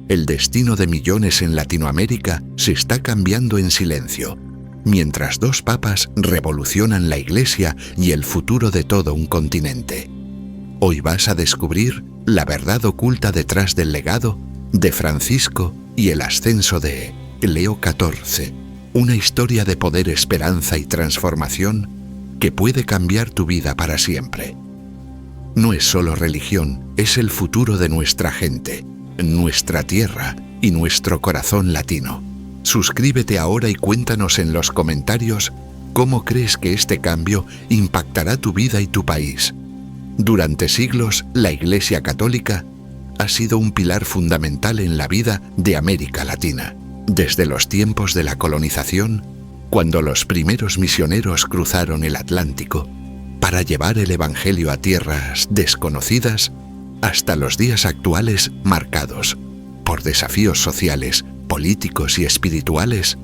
El destino de millones en Latinoamérica se está cambiando en silencio, mientras dos papas revolucionan la Iglesia y el futuro de todo un continente. Hoy vas a descubrir la verdad oculta detrás del legado de Francisco y el ascenso de Leo XIV, una historia de poder, esperanza y transformación que puede cambiar tu vida para siempre. No es solo religión, es el futuro de nuestra gente, nuestra tierra y nuestro corazón latino. Suscríbete ahora y cuéntanos en los comentarios cómo crees que este cambio impactará tu vida y tu país. Durante siglos, la Iglesia Católica ha sido un pilar fundamental en la vida de América Latina. Desde los tiempos de la colonización, cuando los primeros misioneros cruzaron el Atlántico para llevar el Evangelio a tierras desconocidas, hasta los días actuales marcados por desafíos sociales, políticos y espirituales,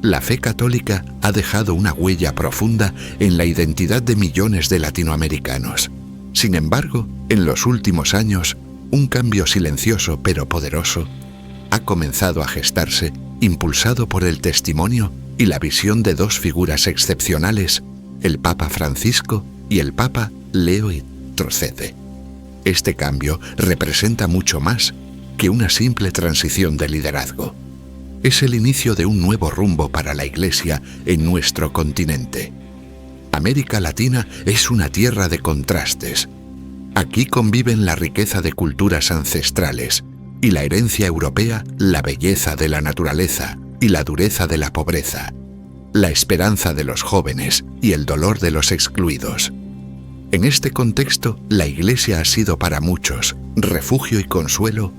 la fe católica ha dejado una huella profunda en la identidad de millones de latinoamericanos. Sin embargo, en los últimos años, un cambio silencioso pero poderoso ha comenzado a gestarse, impulsado por el testimonio y la visión de dos figuras excepcionales, el Papa Francisco y el Papa Leo XIV. Este cambio representa mucho más que una simple transición de liderazgo. Es el inicio de un nuevo rumbo para la Iglesia en nuestro continente. América Latina es una tierra de contrastes. Aquí conviven la riqueza de culturas ancestrales y la herencia europea, la belleza de la naturaleza y la dureza de la pobreza, la esperanza de los jóvenes y el dolor de los excluidos. En este contexto, la Iglesia ha sido para muchos refugio y consuelo,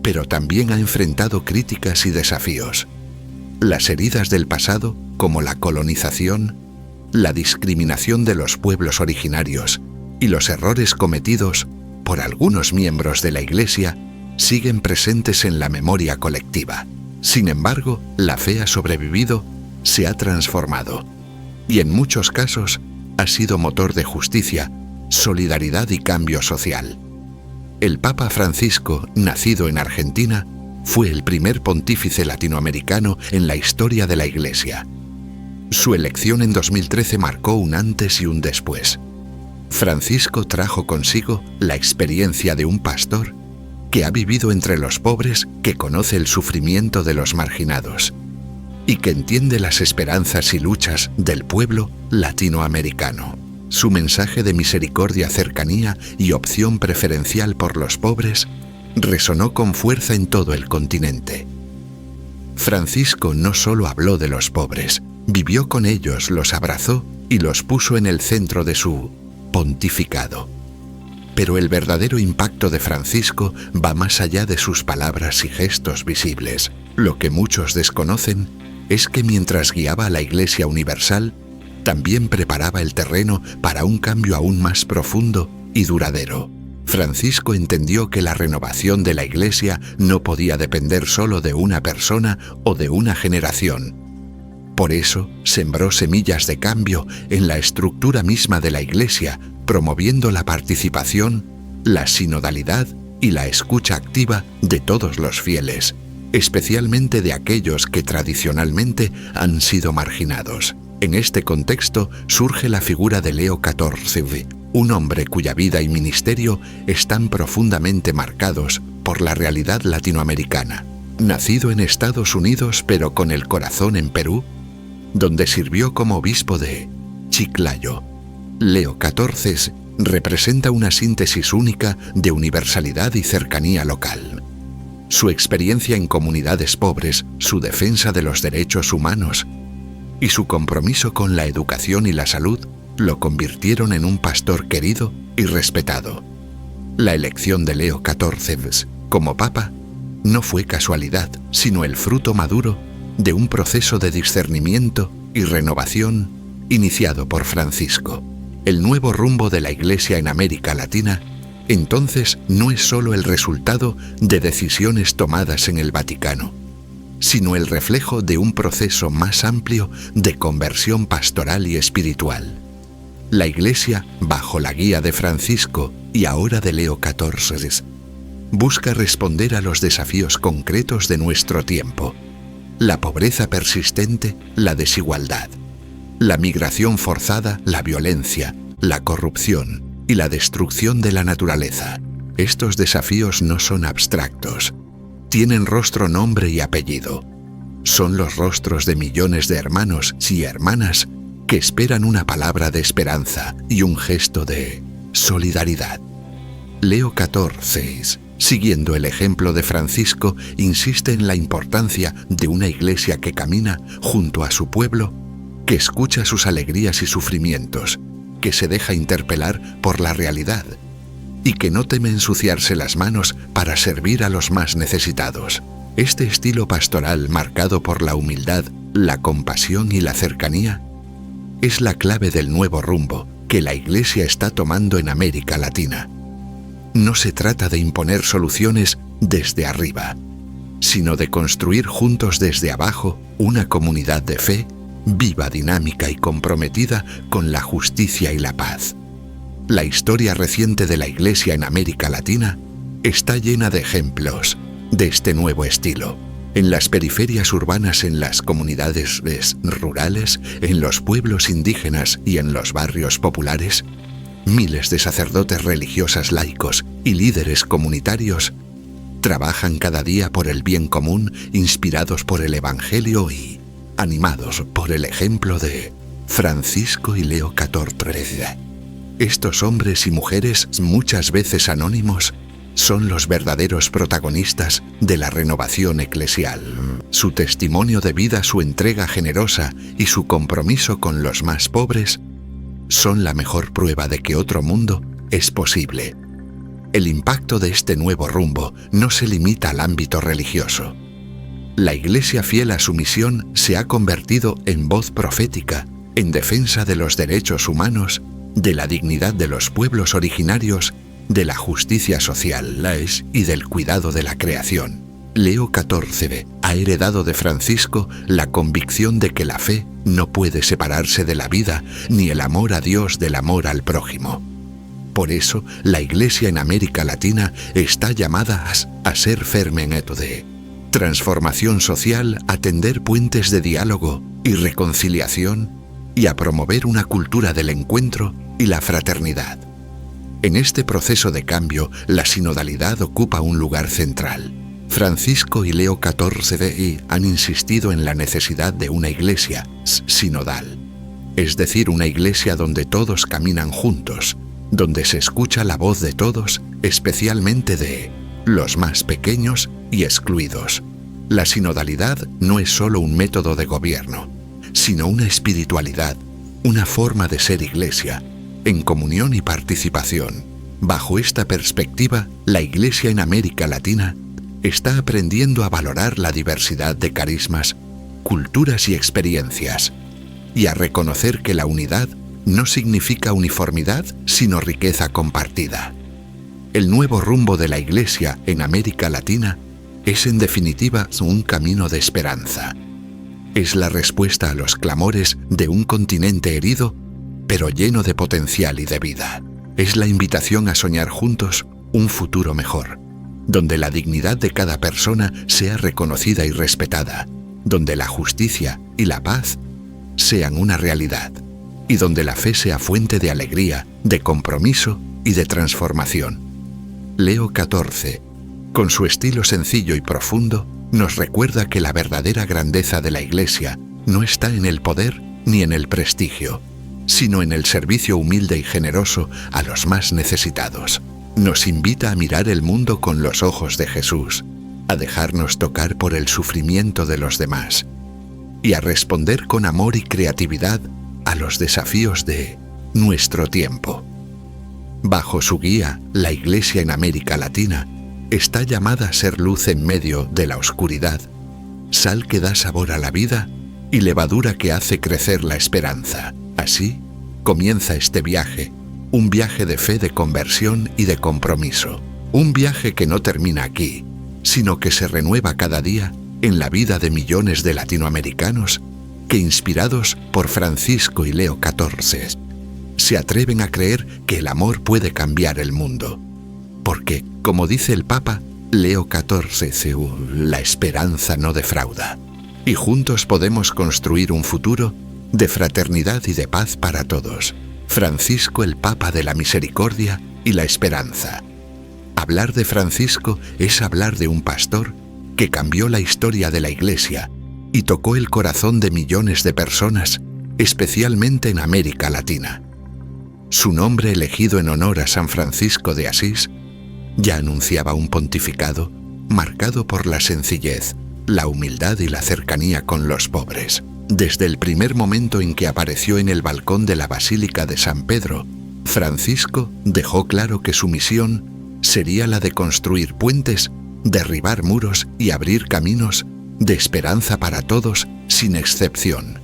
pero también ha enfrentado críticas y desafíos. Las heridas del pasado, como la colonización, la discriminación de los pueblos originarios y los errores cometidos por algunos miembros de la Iglesia, siguen presentes en la memoria colectiva. Sin embargo, la fe ha sobrevivido, se ha transformado y en muchos casos ha sido motor de justicia, solidaridad y cambio social. El Papa Francisco, nacido en Argentina, fue el primer pontífice latinoamericano en la historia de la Iglesia. Su elección en 2013 marcó un antes y un después. Francisco trajo consigo la experiencia de un pastor que ha vivido entre los pobres, que conoce el sufrimiento de los marginados y que entiende las esperanzas y luchas del pueblo latinoamericano. Su mensaje de misericordia, cercanía y opción preferencial por los pobres resonó con fuerza en todo el continente. Francisco no solo habló de los pobres, vivió con ellos, los abrazó y los puso en el centro de su pontificado. Pero el verdadero impacto de Francisco va más allá de sus palabras y gestos visibles. Lo que muchos desconocen es que mientras guiaba a la Iglesia Universal, también preparaba el terreno para un cambio aún más profundo y duradero. Francisco entendió que la renovación de la Iglesia no podía depender solo de una persona o de una generación. Por eso, sembró semillas de cambio en la estructura misma de la Iglesia, promoviendo la participación, la sinodalidad y la escucha activa de todos los fieles, especialmente de aquellos que tradicionalmente han sido marginados. En este contexto surge la figura de Leo XIV, un hombre cuya vida y ministerio están profundamente marcados por la realidad latinoamericana. Nacido en Estados Unidos pero con el corazón en Perú, donde sirvió como obispo de Chiclayo, Leo XIV representa una síntesis única de universalidad y cercanía local. Su experiencia en comunidades pobres, su defensa de los derechos humanos y su compromiso con la educación y la salud lo convirtieron en un pastor querido y respetado. La elección de Leo XIV como papa no fue casualidad, sino el fruto maduro de un proceso de discernimiento y renovación iniciado por Francisco. El nuevo rumbo de la Iglesia en América Latina, entonces, no es solo el resultado de decisiones tomadas en el Vaticano, sino el reflejo de un proceso más amplio de conversión pastoral y espiritual. La Iglesia, bajo la guía de Francisco y ahora de Leo XIV, busca responder a los desafíos concretos de nuestro tiempo: la pobreza persistente, la desigualdad, la migración forzada, la violencia, la corrupción y la destrucción de la naturaleza. Estos desafíos no son abstractos. Tienen rostro, nombre y apellido. Son los rostros de millones de hermanos y hermanas que esperan una palabra de esperanza y un gesto de solidaridad. Leo XIV, siguiendo el ejemplo de Francisco, insiste en la importancia de una iglesia que camina junto a su pueblo, que escucha sus alegrías y sufrimientos, que se deja interpelar por la realidad y que no teme ensuciarse las manos para servir a los más necesitados. Este estilo pastoral, marcado por la humildad, la compasión y la cercanía, es la clave del nuevo rumbo que la Iglesia está tomando en América Latina. No se trata de imponer soluciones desde arriba, sino de construir juntos desde abajo una comunidad de fe viva, dinámica y comprometida con la justicia y la paz. La historia reciente de la Iglesia en América Latina está llena de ejemplos de este nuevo estilo. En las periferias urbanas, en las comunidades rurales, en los pueblos indígenas y en los barrios populares, miles de sacerdotes religiosas laicos y líderes comunitarios trabajan cada día por el bien común, inspirados por el Evangelio y animados por el ejemplo de Francisco y Leo XIV. Estos hombres y mujeres, muchas veces anónimos, son los verdaderos protagonistas de la renovación eclesial. Su testimonio de vida, su entrega generosa y su compromiso con los más pobres son la mejor prueba de que otro mundo es posible. El impacto de este nuevo rumbo no se limita al ámbito religioso. La Iglesia, fiel a su misión, se ha convertido en voz profética en defensa de los derechos humanos, de la dignidad de los pueblos originarios, de la justicia social y del cuidado de la creación. Leo XIV ha heredado de Francisco la convicción de que la fe no puede separarse de la vida, ni el amor a Dios del amor al prójimo. Por eso, la Iglesia en América Latina está llamada a ser ferme en esto de transformación social, a tender puentes de diálogo y reconciliación y a promover una cultura del encuentro y la fraternidad. En este proceso de cambio, la sinodalidad ocupa un lugar central. Francisco y Leo XIV han insistido en la necesidad de una iglesia sinodal, es decir, una iglesia donde todos caminan juntos, donde se escucha la voz de todos, especialmente de los más pequeños y excluidos. La sinodalidad no es solo un método de gobierno, sino una espiritualidad, una forma de ser iglesia, en comunión y participación. Bajo esta perspectiva, la Iglesia en América Latina está aprendiendo a valorar la diversidad de carismas, culturas y experiencias, y a reconocer que la unidad no significa uniformidad, sino riqueza compartida. El nuevo rumbo de la Iglesia en América Latina es, en definitiva, un camino de esperanza. Es la respuesta a los clamores de un continente herido, pero lleno de potencial y de vida. Es la invitación a soñar juntos un futuro mejor, donde la dignidad de cada persona sea reconocida y respetada, donde la justicia y la paz sean una realidad, y donde la fe sea fuente de alegría, de compromiso y de transformación. Leo XIV, con su estilo sencillo y profundo, nos recuerda que la verdadera grandeza de la Iglesia no está en el poder ni en el prestigio, sino en el servicio humilde y generoso a los más necesitados. Nos invita a mirar el mundo con los ojos de Jesús, a dejarnos tocar por el sufrimiento de los demás y a responder con amor y creatividad a los desafíos de nuestro tiempo. Bajo su guía, la Iglesia en América Latina está llamada a ser luz en medio de la oscuridad, sal que da sabor a la vida y levadura que hace crecer la esperanza. Así comienza este viaje, un viaje de fe, de conversión y de compromiso. Un viaje que no termina aquí, sino que se renueva cada día en la vida de millones de latinoamericanos que, inspirados por Francisco y Leo XIV, se atreven a creer que el amor puede cambiar el mundo. Porque Como dice el Papa Leo XIV, la esperanza no defrauda. Y juntos podemos construir un futuro de fraternidad y de paz para todos. Francisco, el Papa de la Misericordia y la Esperanza. Hablar de Francisco es hablar de un pastor que cambió la historia de la Iglesia y tocó el corazón de millones de personas, especialmente en América Latina. Su nombre, elegido en honor a San Francisco de Asís, ya anunciaba un pontificado marcado por la sencillez, la humildad y la cercanía con los pobres. Desde el primer momento en que apareció en el balcón de la Basílica de San Pedro, Francisco dejó claro que su misión sería la de construir puentes, derribar muros y abrir caminos de esperanza para todos, sin excepción.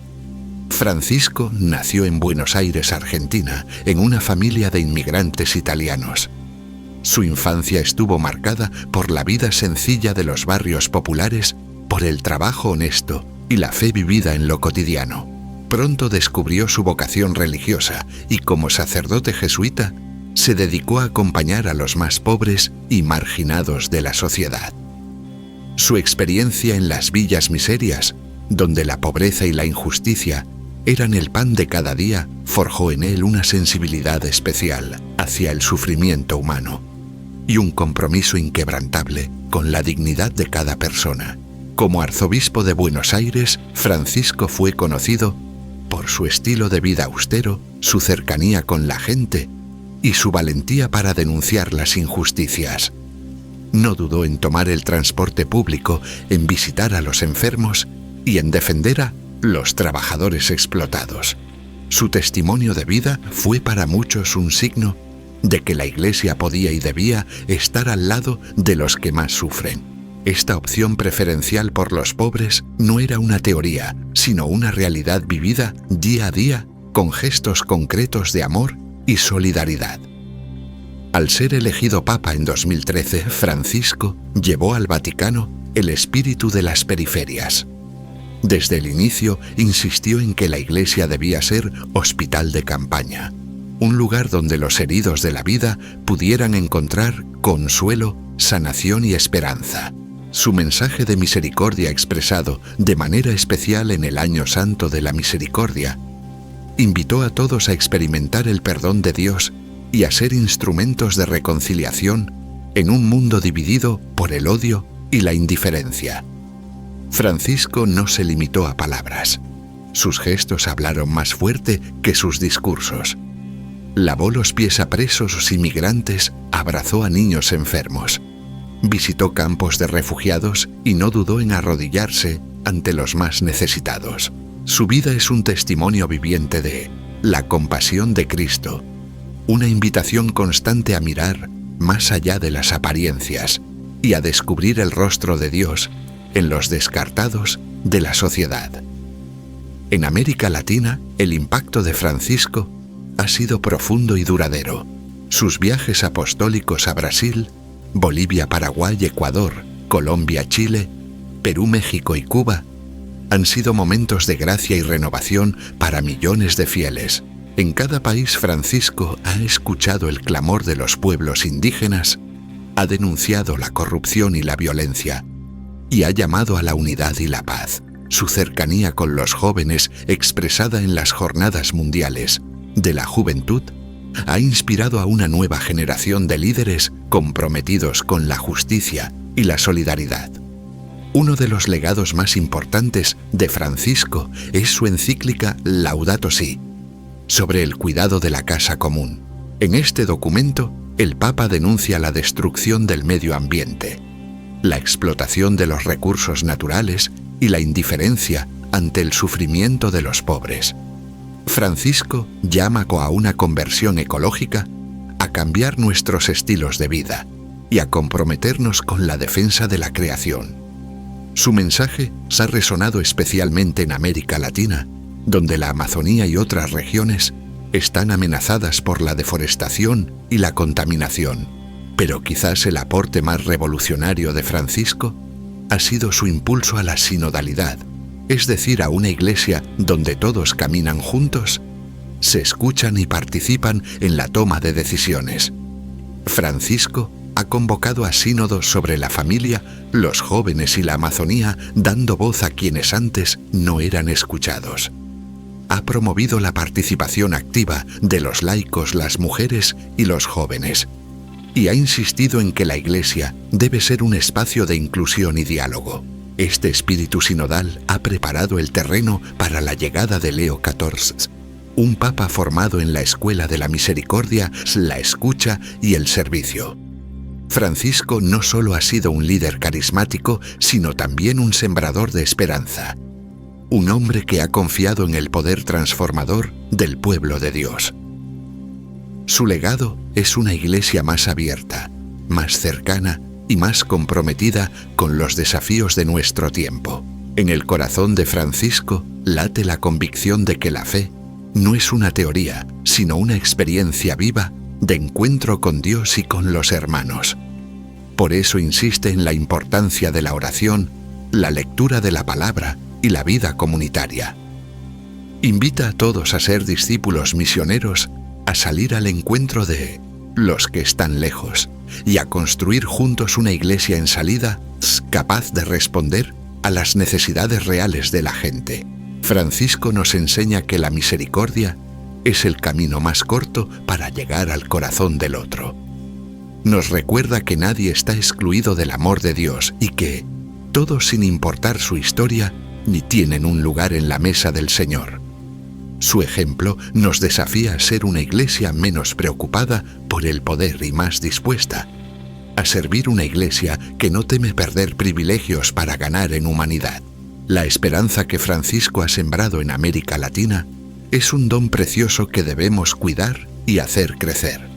Francisco nació en Buenos Aires, Argentina, en una familia de inmigrantes italianos. Su infancia estuvo marcada por la vida sencilla de los barrios populares, por el trabajo honesto y la fe vivida en lo cotidiano. Pronto descubrió su vocación religiosa y como sacerdote jesuita se dedicó a acompañar a los más pobres y marginados de la sociedad. Su experiencia en las villas miserias, donde la pobreza y la injusticia eran el pan de cada día, forjó en él una sensibilidad especial hacia el sufrimiento humano y un compromiso inquebrantable con la dignidad de cada persona. Como arzobispo de Buenos Aires, Francisco fue conocido por su estilo de vida austero, su cercanía con la gente y su valentía para denunciar las injusticias. No dudó en tomar el transporte público, en visitar a los enfermos y en defender a los trabajadores explotados. Su testimonio de vida fue para muchos un signo de que la Iglesia podía y debía estar al lado de los que más sufren. Esta opción preferencial por los pobres no era una teoría, sino una realidad vivida día a día con gestos concretos de amor y solidaridad. Al ser elegido Papa en 2013, Francisco llevó al Vaticano el espíritu de las periferias. Desde el inicio insistió en que la Iglesia debía ser hospital de campaña, un lugar donde los heridos de la vida pudieran encontrar consuelo, sanación y esperanza. Su mensaje de misericordia expresado de manera especial en el Año Santo de la Misericordia invitó a todos a experimentar el perdón de Dios y a ser instrumentos de reconciliación en un mundo dividido por el odio y la indiferencia. Francisco no se limitó a palabras. Sus gestos hablaron más fuerte que sus discursos. Lavó los pies a presos y migrantes, abrazó a niños enfermos. Visitó campos de refugiados y no dudó en arrodillarse ante los más necesitados. Su vida es un testimonio viviente de la compasión de Cristo, una invitación constante a mirar más allá de las apariencias y a descubrir el rostro de Dios en los descartados de la sociedad. En América Latina, el impacto de Francisco ha sido profundo y duradero. Sus viajes apostólicos a Brasil, Bolivia, Paraguay, Ecuador, Colombia, Chile, Perú, México y Cuba han sido momentos de gracia y renovación para millones de fieles. En cada país, Francisco ha escuchado el clamor de los pueblos indígenas, ha denunciado la corrupción y la violencia y ha llamado a la unidad y la paz. Su cercanía con los jóvenes, expresada en las Jornadas Mundiales de la Juventud, ha inspirado a una nueva generación de líderes comprometidos con la justicia y la solidaridad. Uno de los legados más importantes de Francisco es su encíclica Laudato Si, sobre el cuidado de la casa común. En este documento, el Papa denuncia la destrucción del medio ambiente, la explotación de los recursos naturales y la indiferencia ante el sufrimiento de los pobres. Francisco llama a una conversión ecológica, a cambiar nuestros estilos de vida y a comprometernos con la defensa de la creación. Su mensaje ha resonado especialmente en América Latina, donde la Amazonía y otras regiones están amenazadas por la deforestación y la contaminación. Pero quizás el aporte más revolucionario de Francisco ha sido su impulso a la sinodalidad, es decir, a una iglesia donde todos caminan juntos, se escuchan y participan en la toma de decisiones. Francisco ha convocado a sínodos sobre la familia, los jóvenes y la Amazonía, dando voz a quienes antes no eran escuchados. Ha promovido la participación activa de los laicos, las mujeres y los jóvenes. Y ha insistido en que la Iglesia debe ser un espacio de inclusión y diálogo. Este espíritu sinodal ha preparado el terreno para la llegada de Leo XIV, un papa formado en la escuela de la misericordia, la escucha y el servicio. Francisco no solo ha sido un líder carismático, sino también un sembrador de esperanza. Un hombre que ha confiado en el poder transformador del pueblo de Dios. Su legado es una iglesia más abierta, más cercana y más comprometida con los desafíos de nuestro tiempo. En el corazón de Francisco late la convicción de que la fe no es una teoría, sino una experiencia viva de encuentro con Dios y con los hermanos. Por eso insiste en la importancia de la oración, la lectura de la palabra y la vida comunitaria. Invita a todos a ser discípulos misioneros, a salir al encuentro de los que están lejos y a construir juntos una iglesia en salida capaz de responder a las necesidades reales de la gente. Francisco nos enseña que la misericordia es el camino más corto para llegar al corazón del otro. Nos recuerda que nadie está excluido del amor de Dios y que todos, sin importar su historia, ni tienen un lugar en la mesa del Señor. Su ejemplo nos desafía a ser una iglesia menos preocupada por el poder y más dispuesta a servir, una iglesia que no teme perder privilegios para ganar en humanidad. La esperanza que Francisco ha sembrado en América Latina es un don precioso que debemos cuidar y hacer crecer.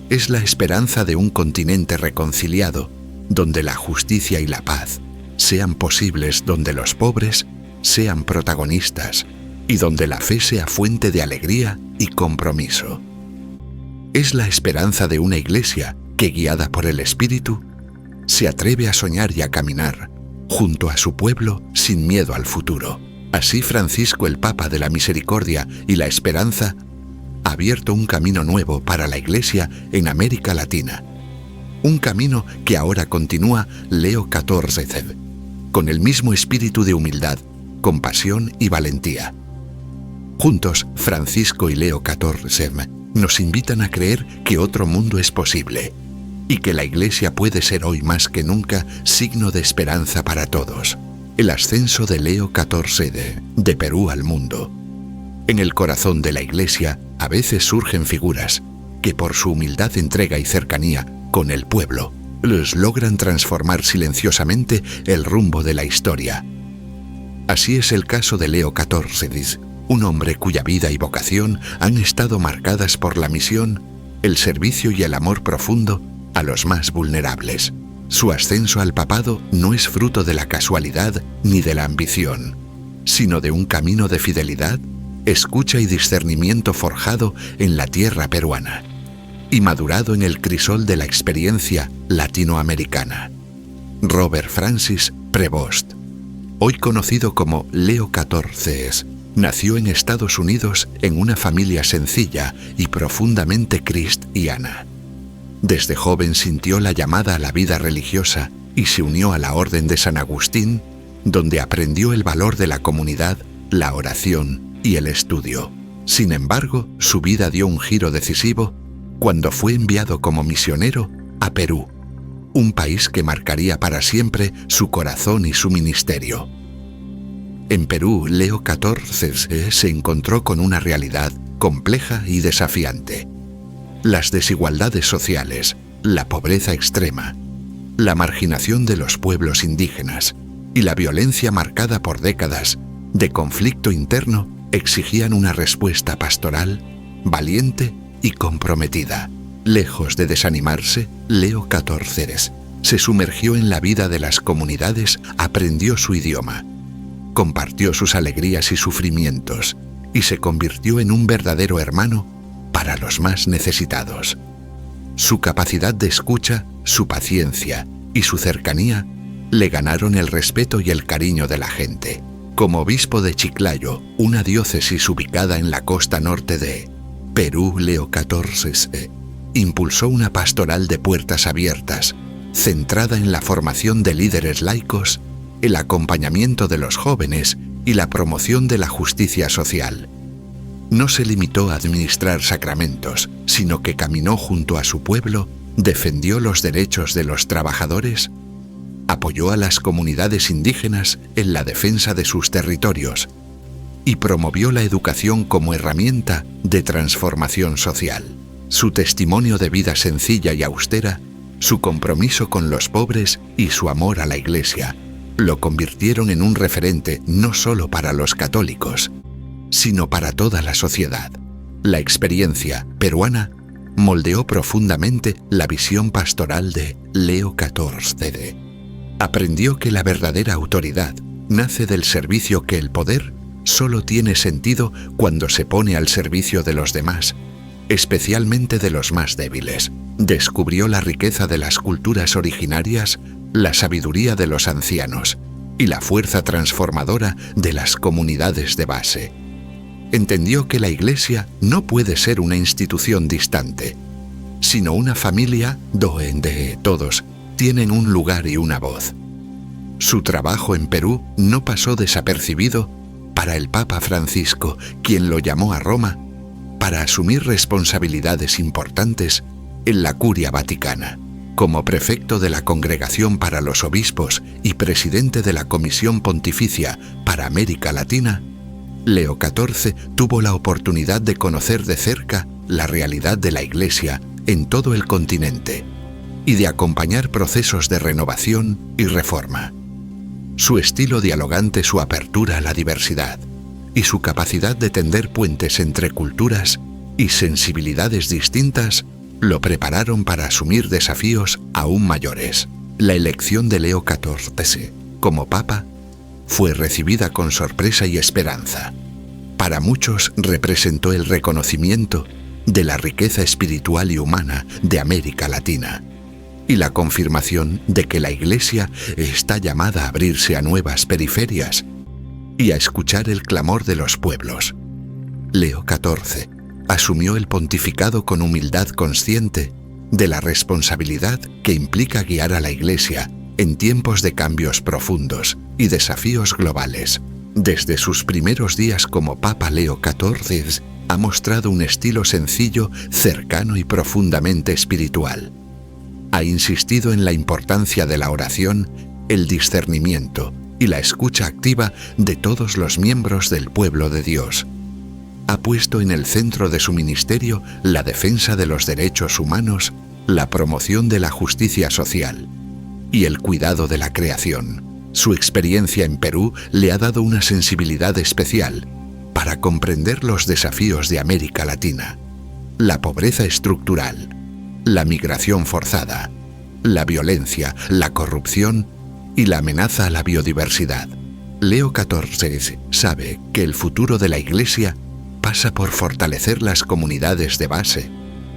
Es la esperanza de un continente reconciliado, donde la justicia y la paz sean posibles, donde los pobres sean protagonistas y donde la fe sea fuente de alegría y compromiso. Es la esperanza de una iglesia que, guiada por el Espíritu, se atreve a soñar y a caminar junto a su pueblo sin miedo al futuro. Así Francisco, el Papa de la Misericordia y la Esperanza, ha abierto un camino nuevo para la Iglesia en América Latina. Un camino que ahora continúa Leo XIV, con el mismo espíritu de humildad, compasión y valentía. Juntos, Francisco y Leo XIV nos invitan a creer que otro mundo es posible y que la Iglesia puede ser hoy más que nunca signo de esperanza para todos. El ascenso de Leo XIV de Perú al mundo. En el corazón de la Iglesia a veces surgen figuras que por su humildad, entrega y cercanía con el pueblo les logran transformar silenciosamente el rumbo de la historia. Así es el caso de Leo XIV, un hombre cuya vida y vocación han estado marcadas por la misión, el servicio y el amor profundo a los más vulnerables. Su ascenso al papado no es fruto de la casualidad ni de la ambición, sino de un camino de fidelidad, escucha y discernimiento forjado en la tierra peruana y madurado en el crisol de la experiencia latinoamericana. Robert Francis Prevost, hoy conocido como Leo XIV, nació en Estados Unidos en una familia sencilla y profundamente cristiana. Desde joven sintió la llamada a la vida religiosa y se unió a la Orden de San Agustín, donde aprendió el valor de la comunidad, la oración y el estudio. Sin embargo, su vida dio un giro decisivo cuando fue enviado como misionero a Perú, un país que marcaría para siempre su corazón y su ministerio. En Perú, Leo XIV se encontró con una realidad compleja y desafiante. Las desigualdades sociales, la pobreza extrema, la marginación de los pueblos indígenas y la violencia marcada por décadas de conflicto interno exigían una respuesta pastoral, valiente y comprometida. Lejos de desanimarse, Leo XIV se sumergió en la vida de las comunidades, aprendió su idioma, compartió sus alegrías y sufrimientos y se convirtió en un verdadero hermano para los más necesitados. Su capacidad de escucha, su paciencia y su cercanía le ganaron el respeto y el cariño de la gente. Como obispo de Chiclayo, una diócesis ubicada en la costa norte de Perú, Leo XIV impulsó una pastoral de puertas abiertas, centrada en la formación de líderes laicos, el acompañamiento de los jóvenes y la promoción de la justicia social. No se limitó a administrar sacramentos, sino que caminó junto a su pueblo, defendió los derechos de los trabajadores, apoyó a las comunidades indígenas en la defensa de sus territorios y promovió la educación como herramienta de transformación social. Su testimonio de vida sencilla y austera, su compromiso con los pobres y su amor a la Iglesia lo convirtieron en un referente no solo para los católicos, sino para toda la sociedad. La experiencia peruana moldeó profundamente la visión pastoral de Leo XIV. Aprendió que la verdadera autoridad nace del servicio, que el poder solo tiene sentido cuando se pone al servicio de los demás, especialmente de los más débiles. Descubrió la riqueza de las culturas originarias, la sabiduría de los ancianos y la fuerza transformadora de las comunidades de base. Entendió que la Iglesia no puede ser una institución distante, sino una familia donde todos tienen un lugar y una voz. Su trabajo en Perú no pasó desapercibido para el Papa Francisco, quien lo llamó a Roma para asumir responsabilidades importantes en la Curia Vaticana. Como prefecto de la Congregación para los Obispos y presidente de la Comisión Pontificia para América Latina, Leo XIV tuvo la oportunidad de conocer de cerca la realidad de la Iglesia en todo el continente y de acompañar procesos de renovación y reforma. Su estilo dialogante, su apertura a la diversidad y su capacidad de tender puentes entre culturas y sensibilidades distintas lo prepararon para asumir desafíos aún mayores. La elección de Leo XIV como Papa fue recibida con sorpresa y esperanza. Para muchos representó el reconocimiento de la riqueza espiritual y humana de América Latina y la confirmación de que la Iglesia está llamada a abrirse a nuevas periferias y a escuchar el clamor de los pueblos. Leo XIV asumió el pontificado con humildad, consciente de la responsabilidad que implica guiar a la Iglesia en tiempos de cambios profundos y desafíos globales. Desde sus primeros días como Papa, Leo XIV ha mostrado un estilo sencillo, cercano y profundamente espiritual. Ha insistido en la importancia de la oración, el discernimiento y la escucha activa de todos los miembros del pueblo de Dios. Ha puesto en el centro de su ministerio la defensa de los derechos humanos, la promoción de la justicia social y el cuidado de la creación. Su experiencia en Perú le ha dado una sensibilidad especial para comprender los desafíos de América Latina: la pobreza estructural, la migración forzada, la violencia, la corrupción y la amenaza a la biodiversidad. Leo XIV sabe que el futuro de la Iglesia pasa por fortalecer las comunidades de base,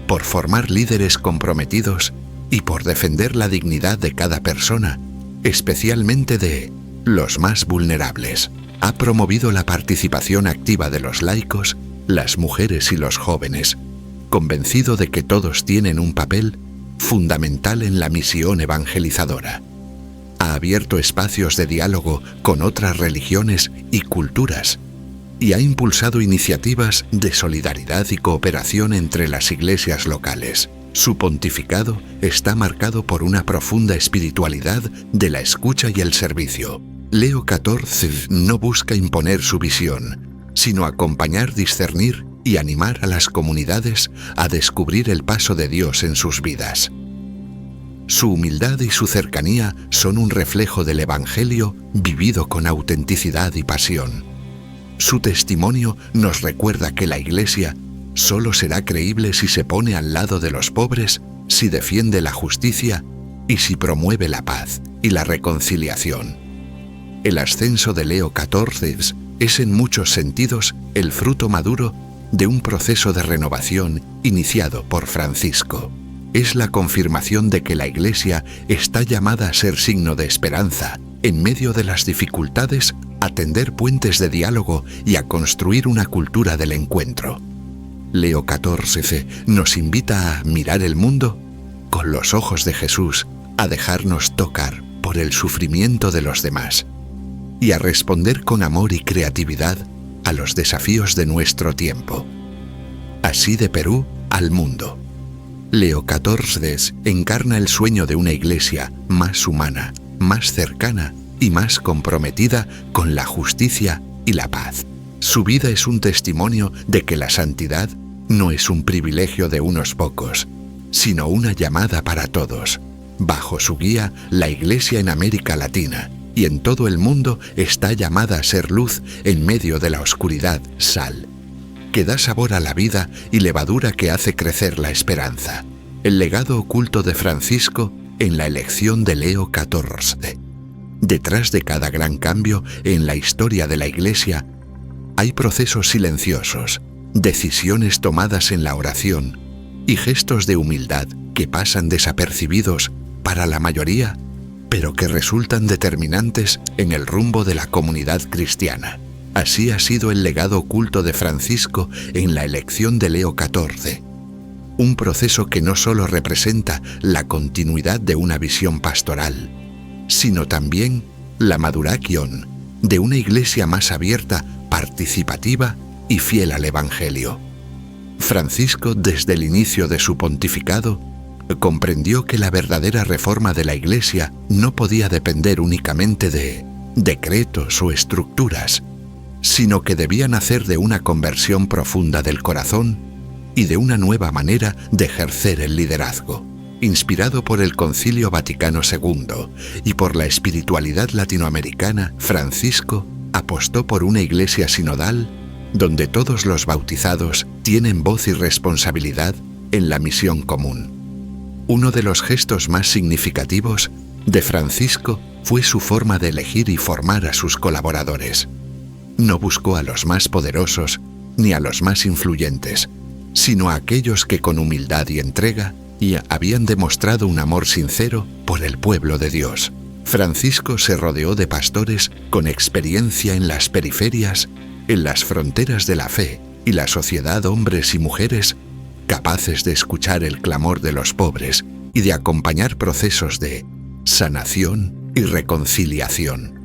por formar líderes comprometidos y por defender la dignidad de cada persona, especialmente de los más vulnerables. Ha promovido la participación activa de los laicos, las mujeres y los jóvenes, convencido de que todos tienen un papel fundamental en la misión evangelizadora. Ha abierto espacios de diálogo con otras religiones y culturas y ha impulsado iniciativas de solidaridad y cooperación entre las iglesias locales. Su pontificado está marcado por una profunda espiritualidad de la escucha y el servicio. Leo XIV no busca imponer su visión, sino acompañar, discernir y animar a las comunidades a descubrir el paso de Dios en sus vidas. Su humildad y su cercanía son un reflejo del Evangelio vivido con autenticidad y pasión. Su testimonio nos recuerda que la Iglesia solo será creíble si se pone al lado de los pobres, si defiende la justicia y si promueve la paz y la reconciliación. El ascenso de Leo XIV es en muchos sentidos el fruto maduro de un proceso de renovación iniciado por Francisco. Es la confirmación de que la Iglesia está llamada a ser signo de esperanza en medio de las dificultades, a tender puentes de diálogo y a construir una cultura del encuentro. Leo XIV nos invita a mirar el mundo con los ojos de Jesús, a dejarnos tocar por el sufrimiento de los demás y a responder con amor y creatividad a los desafíos de nuestro tiempo. Así de Perú al mundo. Leo XIV encarna el sueño de una iglesia más humana, más cercana y más comprometida con la justicia y la paz. Su vida es un testimonio de que la santidad no es un privilegio de unos pocos, sino una llamada para todos. Bajo su guía, la Iglesia en América Latina y en todo el mundo está llamada a ser luz en medio de la oscuridad, sal, que da sabor a la vida y levadura que hace crecer la esperanza. El legado oculto de Francisco en la elección de Leo XIV. Detrás de cada gran cambio en la historia de la Iglesia hay procesos silenciosos, decisiones tomadas en la oración y gestos de humildad que pasan desapercibidos para la mayoría, pero que resultan determinantes en el rumbo de la comunidad cristiana. Así ha sido el legado oculto de Francisco en la elección de Leo XIV. Un proceso que no solo representa la continuidad de una visión pastoral, sino también la maduración de una iglesia más abierta, participativa y fiel al Evangelio. Francisco, desde el inicio de su pontificado, comprendió que la verdadera reforma de la Iglesia no podía depender únicamente de decretos o estructuras, sino que debía nacer de una conversión profunda del corazón y de una nueva manera de ejercer el liderazgo. Inspirado por el Concilio Vaticano II y por la espiritualidad latinoamericana, Francisco apostó por una iglesia sinodal donde todos los bautizados tienen voz y responsabilidad en la misión común. Uno de los gestos más significativos de Francisco fue su forma de elegir y formar a sus colaboradores. No buscó a los más poderosos ni a los más influyentes, sino a aquellos que con humildad y entrega habían demostrado un amor sincero por el pueblo de Dios. Francisco se rodeó de pastores con experiencia en las periferias, en las fronteras de la fe y la sociedad, hombres y mujeres capaces de escuchar el clamor de los pobres y de acompañar procesos de sanación y reconciliación.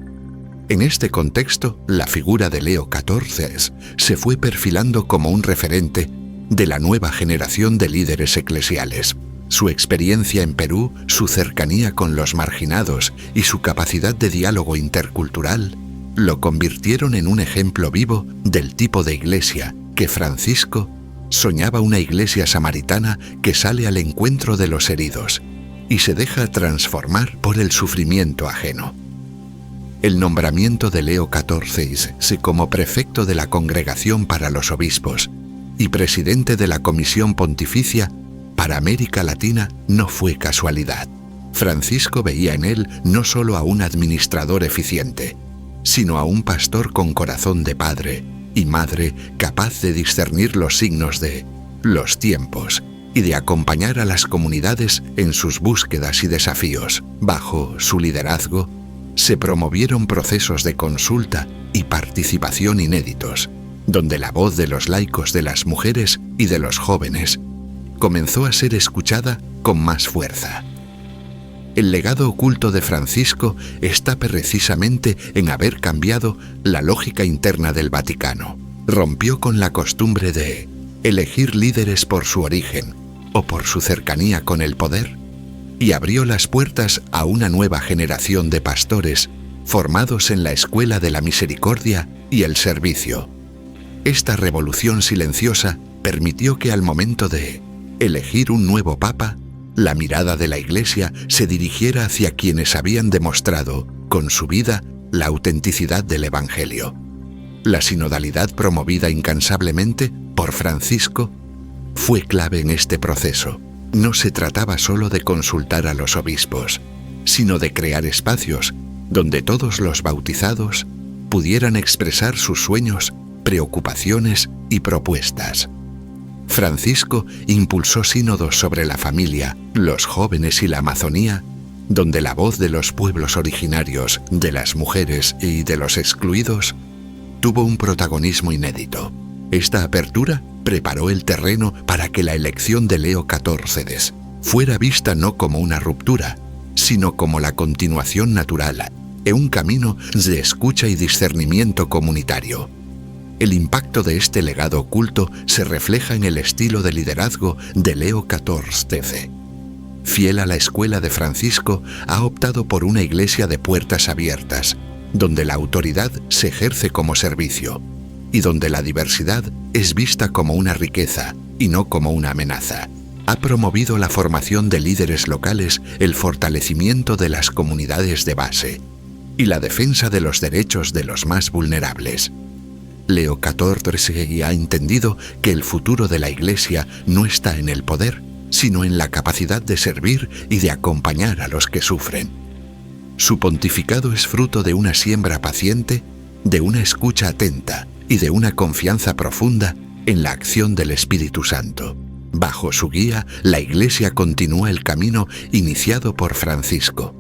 En este contexto, la figura de Leo XIV se fue perfilando como un referente de la nueva generación de líderes eclesiales. Su experiencia en Perú, su cercanía con los marginados y su capacidad de diálogo intercultural lo convirtieron en un ejemplo vivo del tipo de iglesia que Francisco soñaba, una iglesia samaritana que sale al encuentro de los heridos y se deja transformar por el sufrimiento ajeno. El nombramiento de Leo XIV como prefecto de la Congregación para los Obispos y presidente de la Comisión Pontificia para América Latina no fue casualidad. Francisco veía en él no solo a un administrador eficiente, sino a un pastor con corazón de padre y madre capaz de discernir los signos de los tiempos y de acompañar a las comunidades en sus búsquedas y desafíos. Bajo su liderazgo, se promovieron procesos de consulta y participación inéditos, donde la voz de los laicos, de las mujeres y de los jóvenes comenzó a ser escuchada con más fuerza. El legado oculto de Francisco está precisamente en haber cambiado la lógica interna del Vaticano. Rompió con la costumbre de elegir líderes por su origen o por su cercanía con el poder y abrió las puertas a una nueva generación de pastores formados en la escuela de la misericordia y el servicio. Esta revolución silenciosa permitió que al momento de elegir un nuevo papa, la mirada de la Iglesia se dirigiera hacia quienes habían demostrado, con su vida, la autenticidad del Evangelio. La sinodalidad promovida incansablemente por Francisco fue clave en este proceso. No se trataba solo de consultar a los obispos, sino de crear espacios donde todos los bautizados pudieran expresar sus sueños, preocupaciones y propuestas. Francisco impulsó sínodos sobre la familia, los jóvenes y la Amazonía, donde la voz de los pueblos originarios, de las mujeres y de los excluidos tuvo un protagonismo inédito. Esta apertura preparó el terreno para que la elección de Leo XIV fuera vista no como una ruptura, sino como la continuación natural en un camino de escucha y discernimiento comunitario. El impacto de este legado oculto se refleja en el estilo de liderazgo de Leo XIV. Fiel a la escuela de Francisco, ha optado por una iglesia de puertas abiertas, donde la autoridad se ejerce como servicio y donde la diversidad es vista como una riqueza y no como una amenaza. Ha promovido la formación de líderes locales, el fortalecimiento de las comunidades de base y la defensa de los derechos de los más vulnerables. Leo XIV ha entendido que el futuro de la Iglesia no está en el poder, sino en la capacidad de servir y de acompañar a los que sufren. Su pontificado es fruto de una siembra paciente, de una escucha atenta y de una confianza profunda en la acción del Espíritu Santo. Bajo su guía, la Iglesia continúa el camino iniciado por Francisco,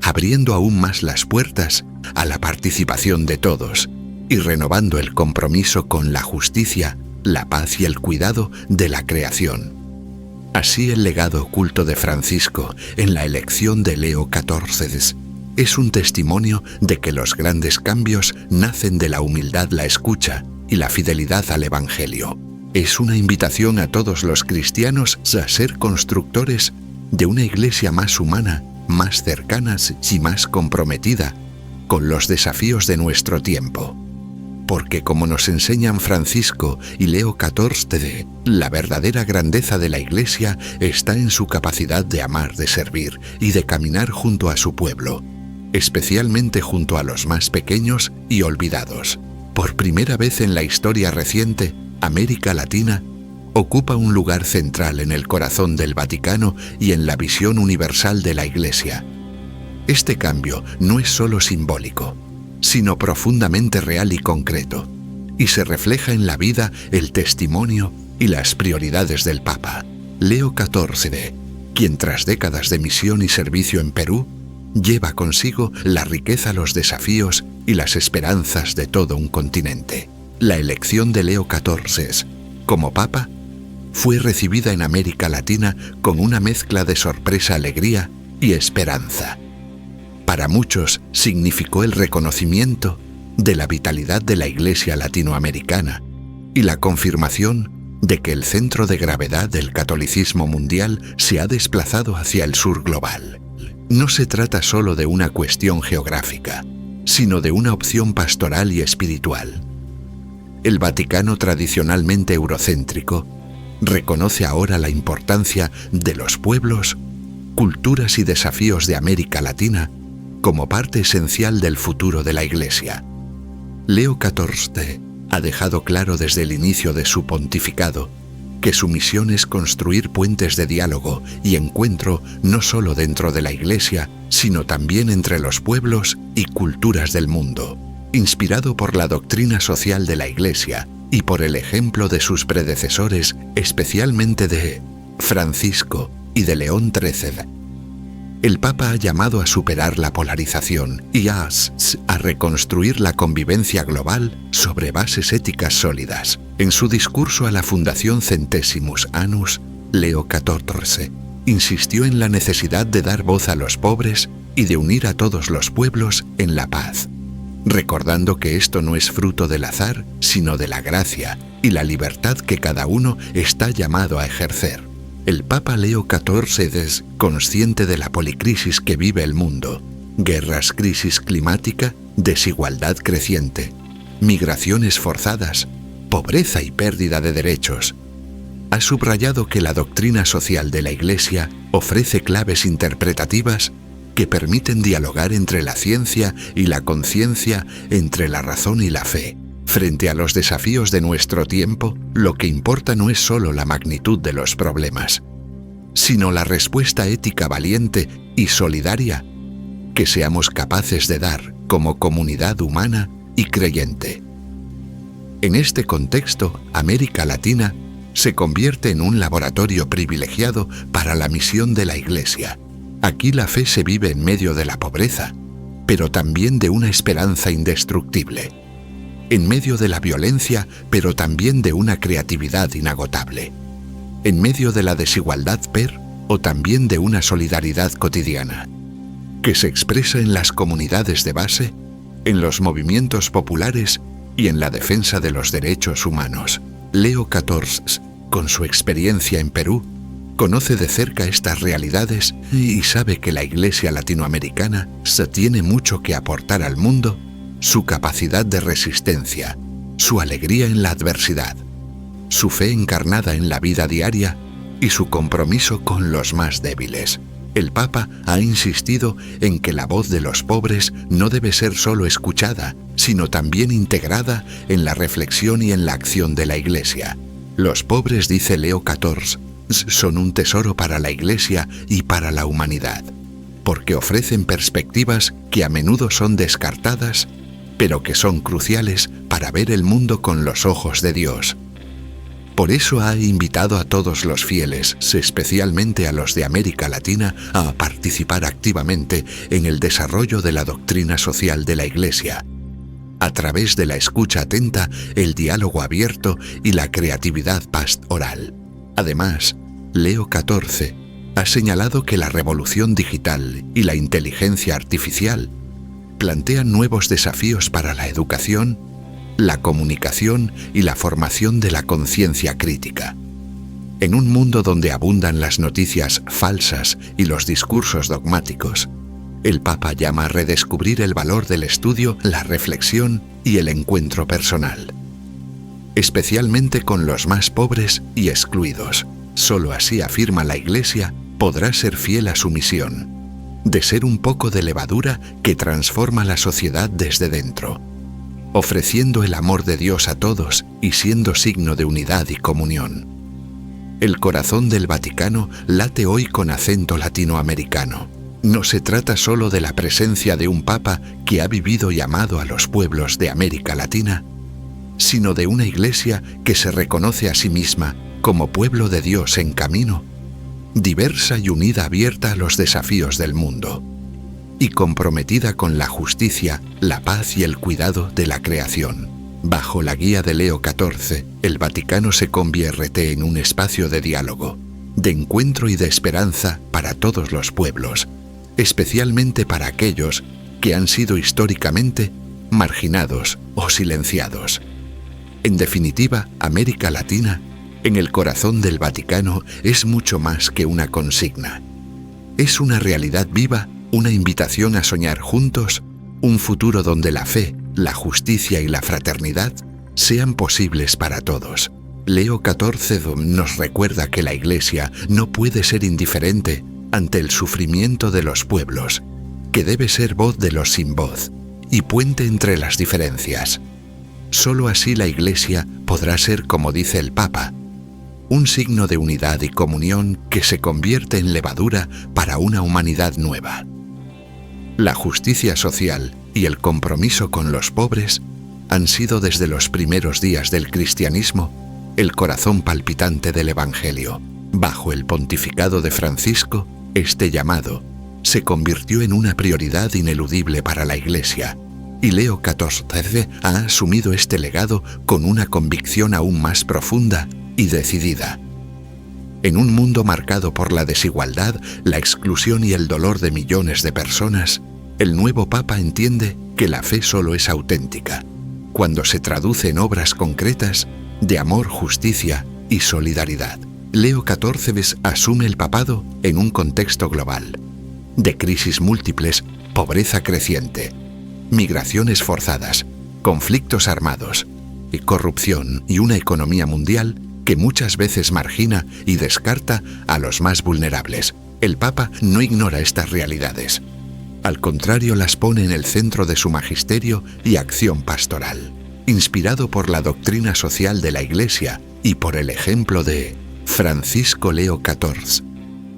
abriendo aún más las puertas a la participación de todos y renovando el compromiso con la justicia, la paz y el cuidado de la creación. Así, el legado oculto de Francisco en la elección de Leo XIV es un testimonio de que los grandes cambios nacen de la humildad, la escucha y la fidelidad al Evangelio. Es una invitación a todos los cristianos a ser constructores de una iglesia más humana, más cercana y más comprometida con los desafíos de nuestro tiempo. Porque, como nos enseñan Francisco y Leo XIV, la verdadera grandeza de la Iglesia está en su capacidad de amar, de servir y de caminar junto a su pueblo, especialmente junto a los más pequeños y olvidados. Por primera vez en la historia reciente, América Latina ocupa un lugar central en el corazón del Vaticano y en la visión universal de la Iglesia. Este cambio no es solo simbólico, sino profundamente real y concreto, y se refleja en la vida, el testimonio y las prioridades del Papa. Leo XIV, quien tras décadas de misión y servicio en Perú, lleva consigo la riqueza, los desafíos y las esperanzas de todo un continente. La elección de Leo XIV como Papa fue recibida en América Latina con una mezcla de sorpresa, alegría y esperanza. Para muchos significó el reconocimiento de la vitalidad de la Iglesia latinoamericana y la confirmación de que el centro de gravedad del catolicismo mundial se ha desplazado hacia el sur global. No se trata solo de una cuestión geográfica, sino de una opción pastoral y espiritual. El Vaticano, tradicionalmente eurocéntrico, reconoce ahora la importancia de los pueblos, culturas y desafíos de América Latina como parte esencial del futuro de la Iglesia. Leo XIV ha dejado claro desde el inicio de su pontificado que su misión es construir puentes de diálogo y encuentro no solo dentro de la Iglesia, sino también entre los pueblos y culturas del mundo. Inspirado por la doctrina social de la Iglesia y por el ejemplo de sus predecesores, especialmente de Francisco y de León XIII, el Papa ha llamado a superar la polarización y a reconstruir la convivencia global sobre bases éticas sólidas. En su discurso a la Fundación Centesimus Annus, Leo XIV insistió en la necesidad de dar voz a los pobres y de unir a todos los pueblos en la paz, recordando que esto no es fruto del azar, sino de la gracia y la libertad que cada uno está llamado a ejercer. El Papa Leo XIV es consciente de la policrisis que vive el mundo: guerras, crisis climática, desigualdad creciente, migraciones forzadas, pobreza y pérdida de derechos. Ha subrayado que la doctrina social de la Iglesia ofrece claves interpretativas que permiten dialogar entre la ciencia y la conciencia, entre la razón y la fe. Frente a los desafíos de nuestro tiempo, lo que importa no es solo la magnitud de los problemas, sino la respuesta ética valiente y solidaria que seamos capaces de dar como comunidad humana y creyente. En este contexto, América Latina se convierte en un laboratorio privilegiado para la misión de la Iglesia. Aquí la fe se vive en medio de la pobreza, pero también de una esperanza indestructible. en medio de la violencia, pero también de una creatividad inagotable, en medio de la desigualdad o también de una solidaridad cotidiana, que se expresa en las comunidades de base, en los movimientos populares y en la defensa de los derechos humanos. Leo XIV, con su experiencia en Perú, conoce de cerca estas realidades y sabe que la Iglesia latinoamericana tiene mucho que aportar al mundo, su capacidad de resistencia, su alegría en la adversidad, su fe encarnada en la vida diaria y su compromiso con los más débiles. El Papa ha insistido en que la voz de los pobres no debe ser solo escuchada, sino también integrada en la reflexión y en la acción de la Iglesia. Los pobres, dice Leo XIV, son un tesoro para la Iglesia y para la humanidad, porque ofrecen perspectivas que a menudo son descartadas, pero que son cruciales para ver el mundo con los ojos de Dios. Por eso ha invitado a todos los fieles, especialmente a los de América Latina, a participar activamente en el desarrollo de la doctrina social de la Iglesia, a través de la escucha atenta, el diálogo abierto y la creatividad pastoral. Además, Leo XIV ha señalado que la revolución digital y la inteligencia artificial plantean nuevos desafíos para la educación, la comunicación y la formación de la conciencia crítica. En un mundo donde abundan las noticias falsas y los discursos dogmáticos, el Papa llama a redescubrir el valor del estudio, la reflexión y el encuentro personal, especialmente con los más pobres y excluidos. Solo así, afirma la Iglesia, podrá ser fiel a su misión, de ser un poco de levadura que transforma la sociedad desde dentro, ofreciendo el amor de Dios a todos y siendo signo de unidad y comunión. El corazón del Vaticano late hoy con acento latinoamericano. No se trata solo de la presencia de un Papa que ha vivido y amado a los pueblos de América Latina, sino de una Iglesia que se reconoce a sí misma como pueblo de Dios en camino, diversa y unida, abierta a los desafíos del mundo, y comprometida con la justicia, la paz y el cuidado de la creación. Bajo la guía de Leo XIV, el Vaticano se convierte en un espacio de diálogo, de encuentro y de esperanza para todos los pueblos, especialmente para aquellos que han sido históricamente marginados o silenciados. En definitiva, América Latina, en el corazón del Vaticano, es mucho más que una consigna. Es una realidad viva, una invitación a soñar juntos un futuro donde la fe, la justicia y la fraternidad sean posibles para todos. Leo XIV nos recuerda que la Iglesia no puede ser indiferente ante el sufrimiento de los pueblos, que debe ser voz de los sin voz y puente entre las diferencias. Solo así la Iglesia podrá ser, como dice el Papa, un signo de unidad y comunión que se convierte en levadura para una humanidad nueva. La justicia social y el compromiso con los pobres han sido desde los primeros días del cristianismo el corazón palpitante del Evangelio. Bajo el pontificado de Francisco, este llamado se convirtió en una prioridad ineludible para la Iglesia, y Leo XIV ha asumido este legado con una convicción aún más profunda y decidida. En un mundo marcado por la desigualdad, la exclusión y el dolor de millones de personas, el nuevo Papa entiende que la fe solo es auténtica cuando se traduce en obras concretas de amor, justicia y solidaridad. Leo XIV asume el papado en un contexto global, de crisis múltiples, pobreza creciente, migraciones forzadas, conflictos armados, y corrupción y una economía mundial que muchas veces margina y descarta a los más vulnerables. El Papa no ignora estas realidades. Al contrario, las pone en el centro de su magisterio y acción pastoral. Inspirado por la doctrina social de la Iglesia y por el ejemplo de Francisco, Leo XIV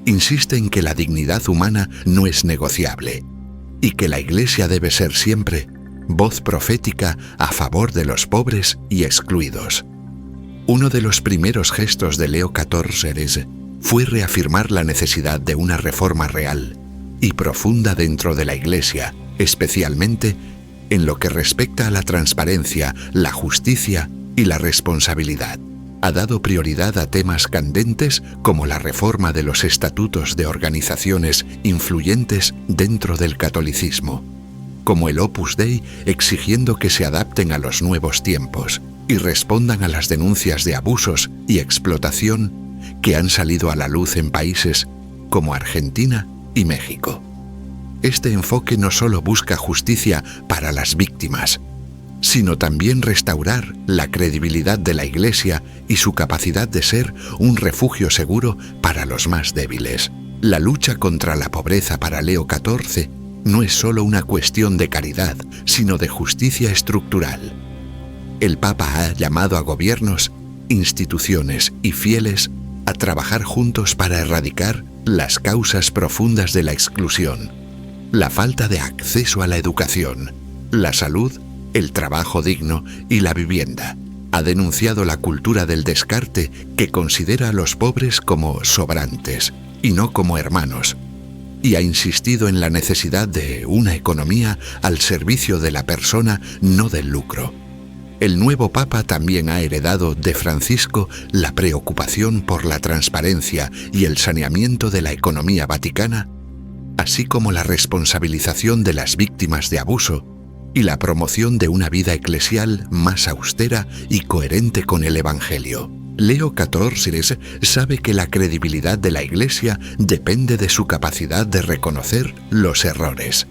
insiste en que la dignidad humana no es negociable y que la Iglesia debe ser siempre voz profética a favor de los pobres y excluidos. Uno de los primeros gestos de Leo XIV fue reafirmar la necesidad de una reforma real y profunda dentro de la Iglesia, especialmente en lo que respecta a la transparencia, la justicia y la responsabilidad. Ha dado prioridad a temas candentes como la reforma de los estatutos de organizaciones influyentes dentro del catolicismo, como el Opus Dei, exigiendo que se adapten a los nuevos tiempos y respondan a las denuncias de abusos y explotación que han salido a la luz en países como Argentina y México. Este enfoque no solo busca justicia para las víctimas, sino también restaurar la credibilidad de la Iglesia y su capacidad de ser un refugio seguro para los más débiles. La lucha contra la pobreza para Leo XIV no es solo una cuestión de caridad, sino de justicia estructural. El Papa ha llamado a gobiernos, instituciones y fieles a trabajar juntos para erradicar las causas profundas de la exclusión, la falta de acceso a la educación, la salud, el trabajo digno y la vivienda. Ha denunciado la cultura del descarte que considera a los pobres como sobrantes y no como hermanos, y ha insistido en la necesidad de una economía al servicio de la persona, no del lucro. El nuevo Papa también ha heredado de Francisco la preocupación por la transparencia y el saneamiento de la economía vaticana, así como la responsabilización de las víctimas de abuso y la promoción de una vida eclesial más austera y coherente con el Evangelio. Leo XIV sabe que la credibilidad de la Iglesia depende de su capacidad de reconocer los errores,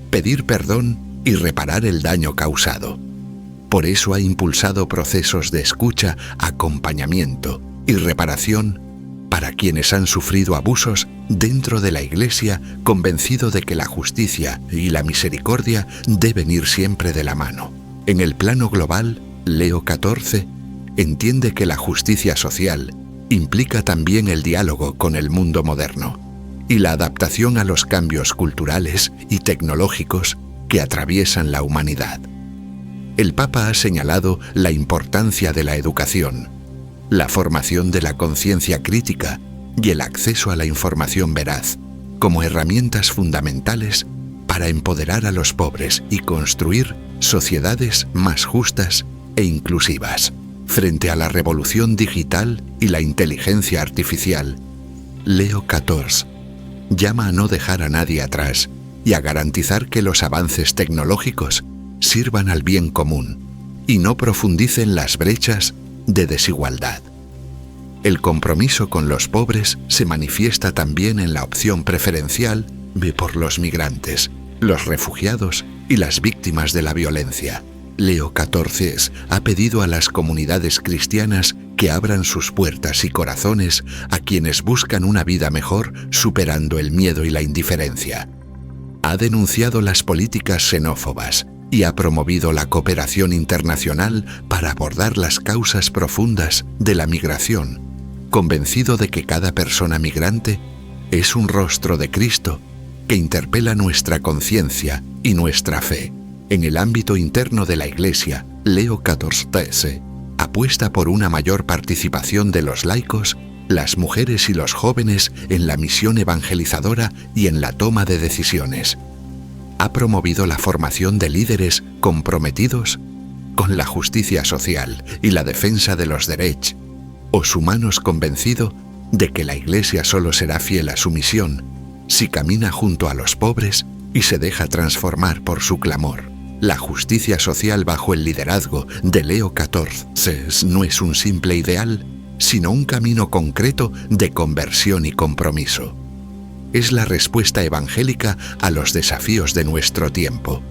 pedir perdón y reparar el daño causado. Por eso ha impulsado procesos de escucha, acompañamiento y reparación para quienes han sufrido abusos dentro de la Iglesia, convencido de que la justicia y la misericordia deben ir siempre de la mano. En el plano global, Leo XIV entiende que la justicia social implica también el diálogo con el mundo moderno y la adaptación a los cambios culturales y tecnológicos que atraviesan la humanidad. El Papa ha señalado la importancia de la educación, la formación de la conciencia crítica y el acceso a la información veraz como herramientas fundamentales para empoderar a los pobres y construir sociedades más justas e inclusivas. Frente a la revolución digital y la inteligencia artificial, Leo XIV llama a no dejar a nadie atrás y a garantizar que los avances tecnológicos sirvan al bien común y no profundicen las brechas de desigualdad. El compromiso con los pobres se manifiesta también en la opción preferencial por los migrantes, los refugiados y las víctimas de la violencia. Leo XIV ha pedido a las comunidades cristianas que abran sus puertas y corazones a quienes buscan una vida mejor superando el miedo y la indiferencia. Ha denunciado las políticas xenófobas y ha promovido la cooperación internacional para abordar las causas profundas de la migración, convencido de que cada persona migrante es un rostro de Cristo que interpela nuestra conciencia y nuestra fe. En el ámbito interno de la Iglesia, Leo XIV apuesta por una mayor participación de los laicos, las mujeres y los jóvenes en la misión evangelizadora y en la toma de decisiones. Ha promovido la formación de líderes comprometidos con la justicia social y la defensa de los derechos humanos, convencido de que la Iglesia solo será fiel a su misión si camina junto a los pobres y se deja transformar por su clamor. La justicia social bajo el liderazgo de Leo XIV no es un simple ideal, sino un camino concreto de conversión y compromiso. Es la respuesta evangélica a los desafíos de nuestro tiempo,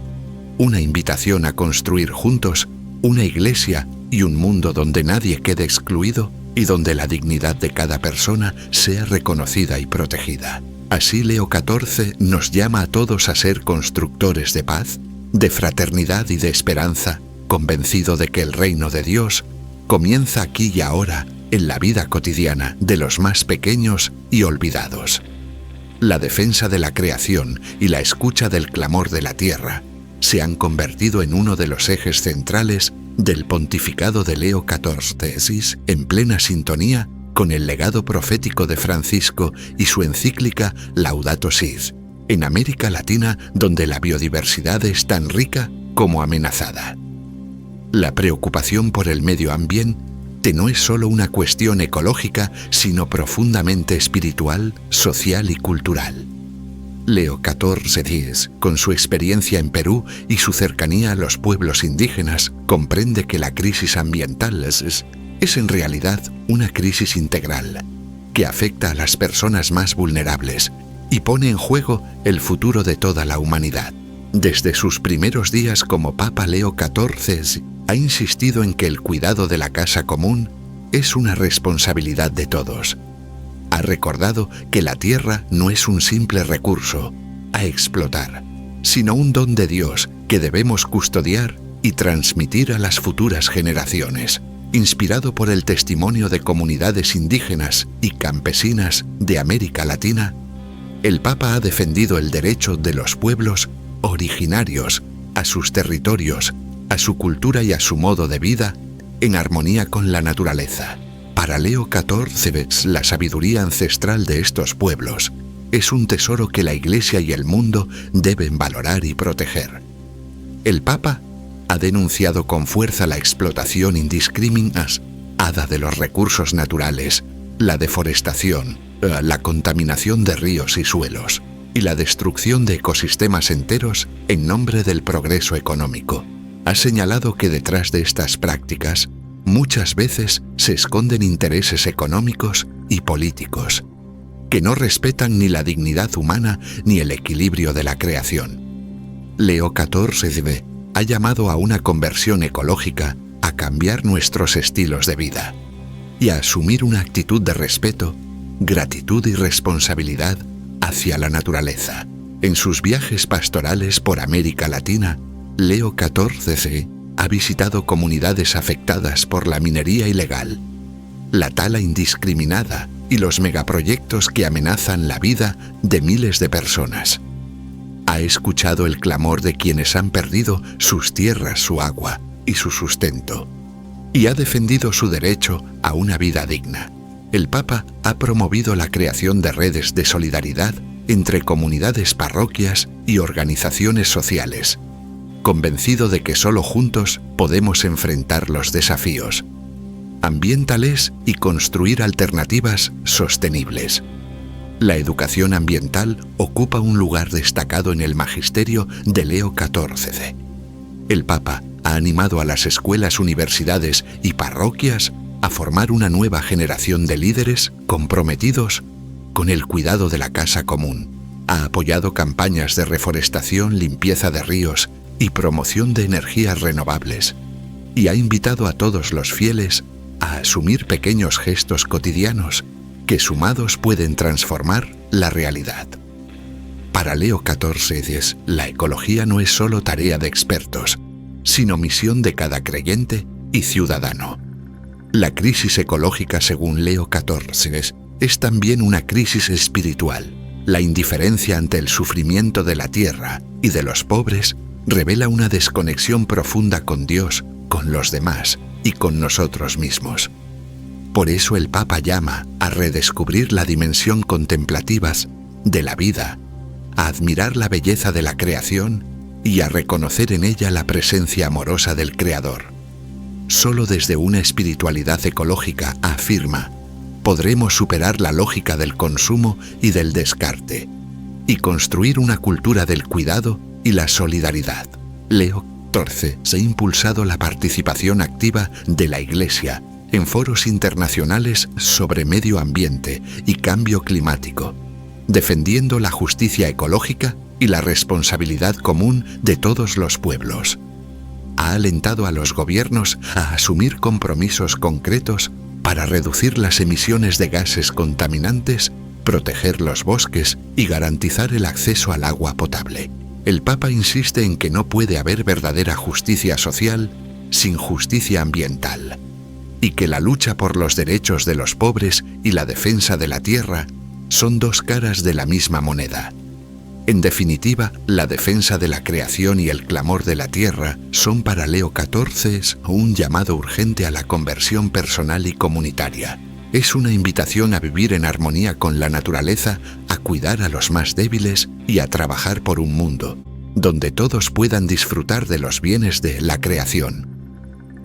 una invitación a construir juntos una iglesia y un mundo donde nadie quede excluido y donde la dignidad de cada persona sea reconocida y protegida. Así Leo XIV nos llama a todos a ser constructores de paz, de fraternidad y de esperanza, convencido de que el reino de Dios comienza aquí y ahora en la vida cotidiana de los más pequeños y olvidados. La defensa de la creación y la escucha del clamor de la tierra se han convertido en uno de los ejes centrales del pontificado de Leo XIV, en plena sintonía con el legado profético de Francisco y su encíclica Laudato Si'. En América Latina, donde la biodiversidad es tan rica, como amenazada. La preocupación por el medio ambiente no es solo una cuestión ecológica, sino profundamente espiritual, social y cultural. Leo XIV, con su experiencia en Perú y su cercanía a los pueblos indígenas, comprende que la crisis ambiental es en realidad una crisis integral, que afecta a las personas más vulnerables y pone en juego el futuro de toda la humanidad. Desde sus primeros días como Papa, Leo XIV ha insistido en que el cuidado de la casa común es una responsabilidad de todos. Ha recordado que la tierra no es un simple recurso a explotar, sino un don de Dios que debemos custodiar y transmitir a las futuras generaciones. Inspirado por el testimonio de comunidades indígenas y campesinas de América Latina, el Papa ha defendido el derecho de los pueblos originarios a sus territorios, a su cultura y a su modo de vida en armonía con la naturaleza. Para Leo XIV, la sabiduría ancestral de estos pueblos es un tesoro que la Iglesia y el mundo deben valorar y proteger. El Papa ha denunciado con fuerza la explotación indiscriminada de los recursos naturales, la deforestación, la contaminación de ríos y suelos, y la destrucción de ecosistemas enteros en nombre del progreso económico. Ha señalado que detrás de estas prácticas muchas veces se esconden intereses económicos y políticos, que no respetan ni la dignidad humana ni el equilibrio de la creación. Leo XIV ha llamado a una conversión ecológica, a cambiar nuestros estilos de vida y a asumir una actitud de respeto, gratitud y responsabilidad hacia la naturaleza. En sus viajes pastorales por América Latina, Leo XIV ha visitado comunidades afectadas por la minería ilegal, la tala indiscriminada y los megaproyectos que amenazan la vida de miles de personas. Ha escuchado el clamor de quienes han perdido sus tierras, su agua y su sustento, y ha defendido su derecho a una vida digna. El Papa ha promovido la creación de redes de solidaridad entre comunidades, parroquias y organizaciones sociales, convencido de que solo juntos podemos enfrentar los desafíos ambientales y construir alternativas sostenibles. La educación ambiental ocupa un lugar destacado en el magisterio de Leo XIV. El Papa ha animado a las escuelas, universidades y parroquias a formar una nueva generación de líderes comprometidos con el cuidado de la casa común. Ha apoyado campañas de reforestación, limpieza de ríos y promoción de energías renovables, y ha invitado a todos los fieles a asumir pequeños gestos cotidianos que sumados pueden transformar la realidad. Para Leo XIV, la ecología no es solo tarea de expertos, sino misión de cada creyente y ciudadano. La crisis ecológica, según Leo XIV, es también una crisis espiritual. La indiferencia ante el sufrimiento de la tierra y de los pobres revela una desconexión profunda con Dios, con los demás y con nosotros mismos. Por eso el Papa llama a redescubrir la dimensión contemplativa de la vida, a admirar la belleza de la creación y a reconocer en ella la presencia amorosa del Creador. Solo desde una espiritualidad ecológica, afirma, podremos superar la lógica del consumo y del descarte y construir una cultura del cuidado y la solidaridad. Leo XIV ha impulsado la participación activa de la Iglesia en foros internacionales sobre medio ambiente y cambio climático, defendiendo la justicia ecológica y la responsabilidad común de todos los pueblos. Ha alentado a los gobiernos a asumir compromisos concretos para reducir las emisiones de gases contaminantes, proteger los bosques y garantizar el acceso al agua potable. El Papa insiste en que no puede haber verdadera justicia social sin justicia ambiental, y que la lucha por los derechos de los pobres y la defensa de la tierra son dos caras de la misma moneda. En definitiva, la defensa de la creación y el clamor de la tierra son para Leo XIV un llamado urgente a la conversión personal y comunitaria. Es una invitación a vivir en armonía con la naturaleza, a cuidar a los más débiles y a trabajar por un mundo donde todos puedan disfrutar de los bienes de la creación.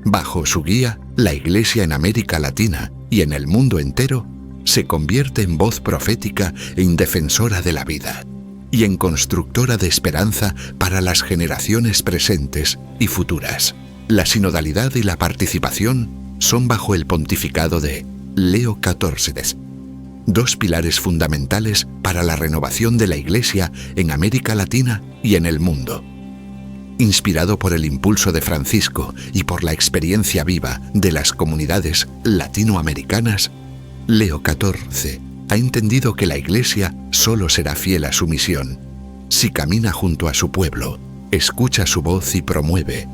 Bajo su guía, la Iglesia en América Latina y en el mundo entero se convierte en voz profética e indefensora de la vida y en constructora de esperanza para las generaciones presentes y futuras. La sinodalidad y la participación son bajo el pontificado de Leo XIV, dos pilares fundamentales para la renovación de la Iglesia en América Latina y en el mundo. Inspirado por el impulso de Francisco y por la experiencia viva de las comunidades latinoamericanas, Leo XIV ha entendido que la Iglesia solo será fiel a su misión si camina junto a su pueblo, escucha su voz y promueve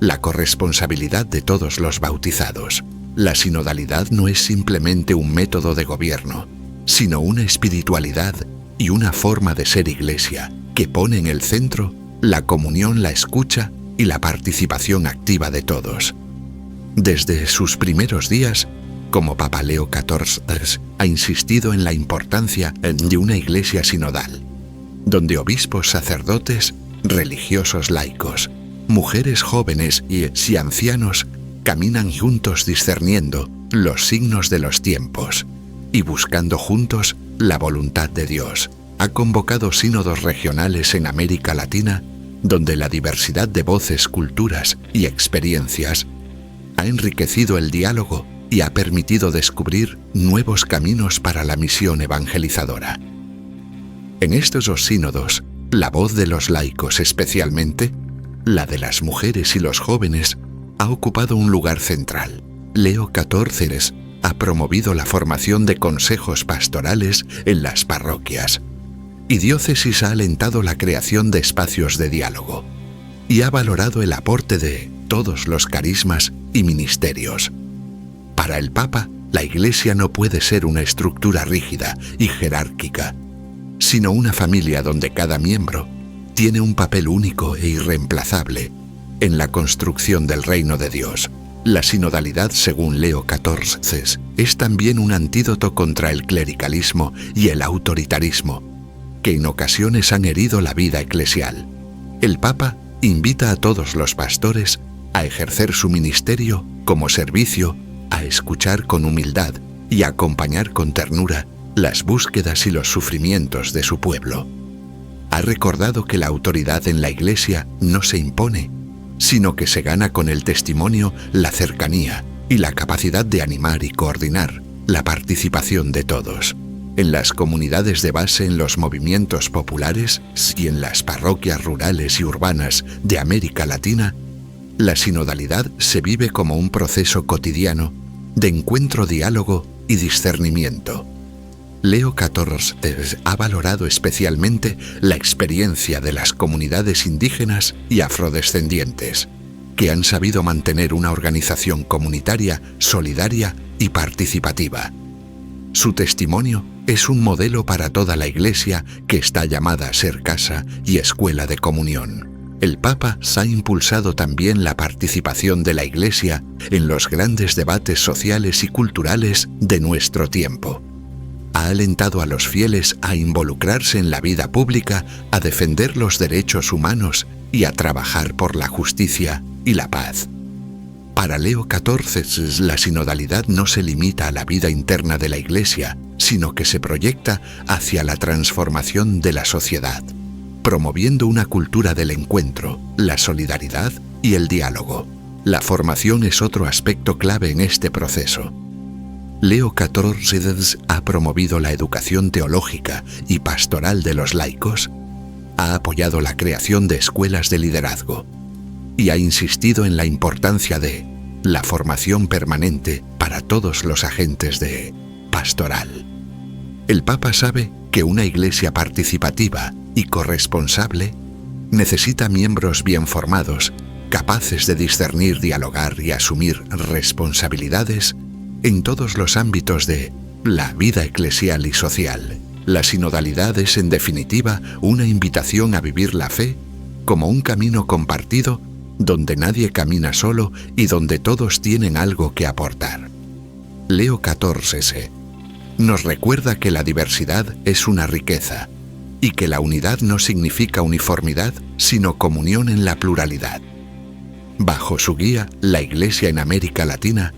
la corresponsabilidad de todos los bautizados. La sinodalidad no es simplemente un método de gobierno, sino una espiritualidad y una forma de ser Iglesia que pone en el centro la comunión, la escucha y la participación activa de todos. Desde sus primeros días, como Papa Leo XIV ha insistido en la importancia de una Iglesia sinodal, donde obispos, sacerdotes, religiosos laicos, mujeres jóvenes y ancianos caminan juntos discerniendo los signos de los tiempos y buscando juntos la voluntad de Dios. Ha convocado sínodos regionales en América Latina, donde la diversidad de voces, culturas y experiencias ha enriquecido el diálogo y ha permitido descubrir nuevos caminos para la misión evangelizadora. En estos dos sínodos, la voz de los laicos, especialmente la de las mujeres y los jóvenes, ha ocupado un lugar central. Leo XIV ha promovido la formación de consejos pastorales en las parroquias, y Diócesis ha alentado la creación de espacios de diálogo, y ha valorado el aporte de todos los carismas y ministerios. Para el Papa, la Iglesia no puede ser una estructura rígida y jerárquica, sino una familia donde cada miembro tiene un papel único e irreemplazable en la construcción del reino de Dios. La sinodalidad, según Leo XIV, es también un antídoto contra el clericalismo y el autoritarismo, que en ocasiones han herido la vida eclesial. El Papa invita a todos los pastores a ejercer su ministerio como servicio, a escuchar con humildad y a acompañar con ternura las búsquedas y los sufrimientos de su pueblo. Ha recordado que la autoridad en la Iglesia no se impone, sino que se gana con el testimonio, la cercanía y la capacidad de animar y coordinar la participación de todos. En las comunidades de base, en los movimientos populares y en las parroquias rurales y urbanas de América Latina, la sinodalidad se vive como un proceso cotidiano de encuentro, diálogo y discernimiento. Leo XIV ha valorado especialmente la experiencia de las comunidades indígenas y afrodescendientes, que han sabido mantener una organización comunitaria, solidaria y participativa. Su testimonio es un modelo para toda la Iglesia, que está llamada a ser casa y escuela de comunión. El Papa ha impulsado también la participación de la Iglesia en los grandes debates sociales y culturales de nuestro tiempo. Ha alentado a los fieles a involucrarse en la vida pública, a defender los derechos humanos y a trabajar por la justicia y la paz. Para Leo XIV, la sinodalidad no se limita a la vida interna de la Iglesia, sino que se proyecta hacia la transformación de la sociedad, promoviendo una cultura del encuentro, la solidaridad y el diálogo. La formación es otro aspecto clave en este proceso. Leo XIV ha promovido la educación teológica y pastoral de los laicos, ha apoyado la creación de escuelas de liderazgo y ha insistido en la importancia de la formación permanente para todos los agentes de pastoral. El Papa sabe que una Iglesia participativa y corresponsable necesita miembros bien formados, capaces de discernir, dialogar y asumir responsabilidades en todos los ámbitos de la vida eclesial y social. La sinodalidad es, en definitiva, una invitación a vivir la fe como un camino compartido donde nadie camina solo y donde todos tienen algo que aportar. Leo XIV nos recuerda que la diversidad es una riqueza y que la unidad no significa uniformidad, sino comunión en la pluralidad. Bajo su guía, la Iglesia en América Latina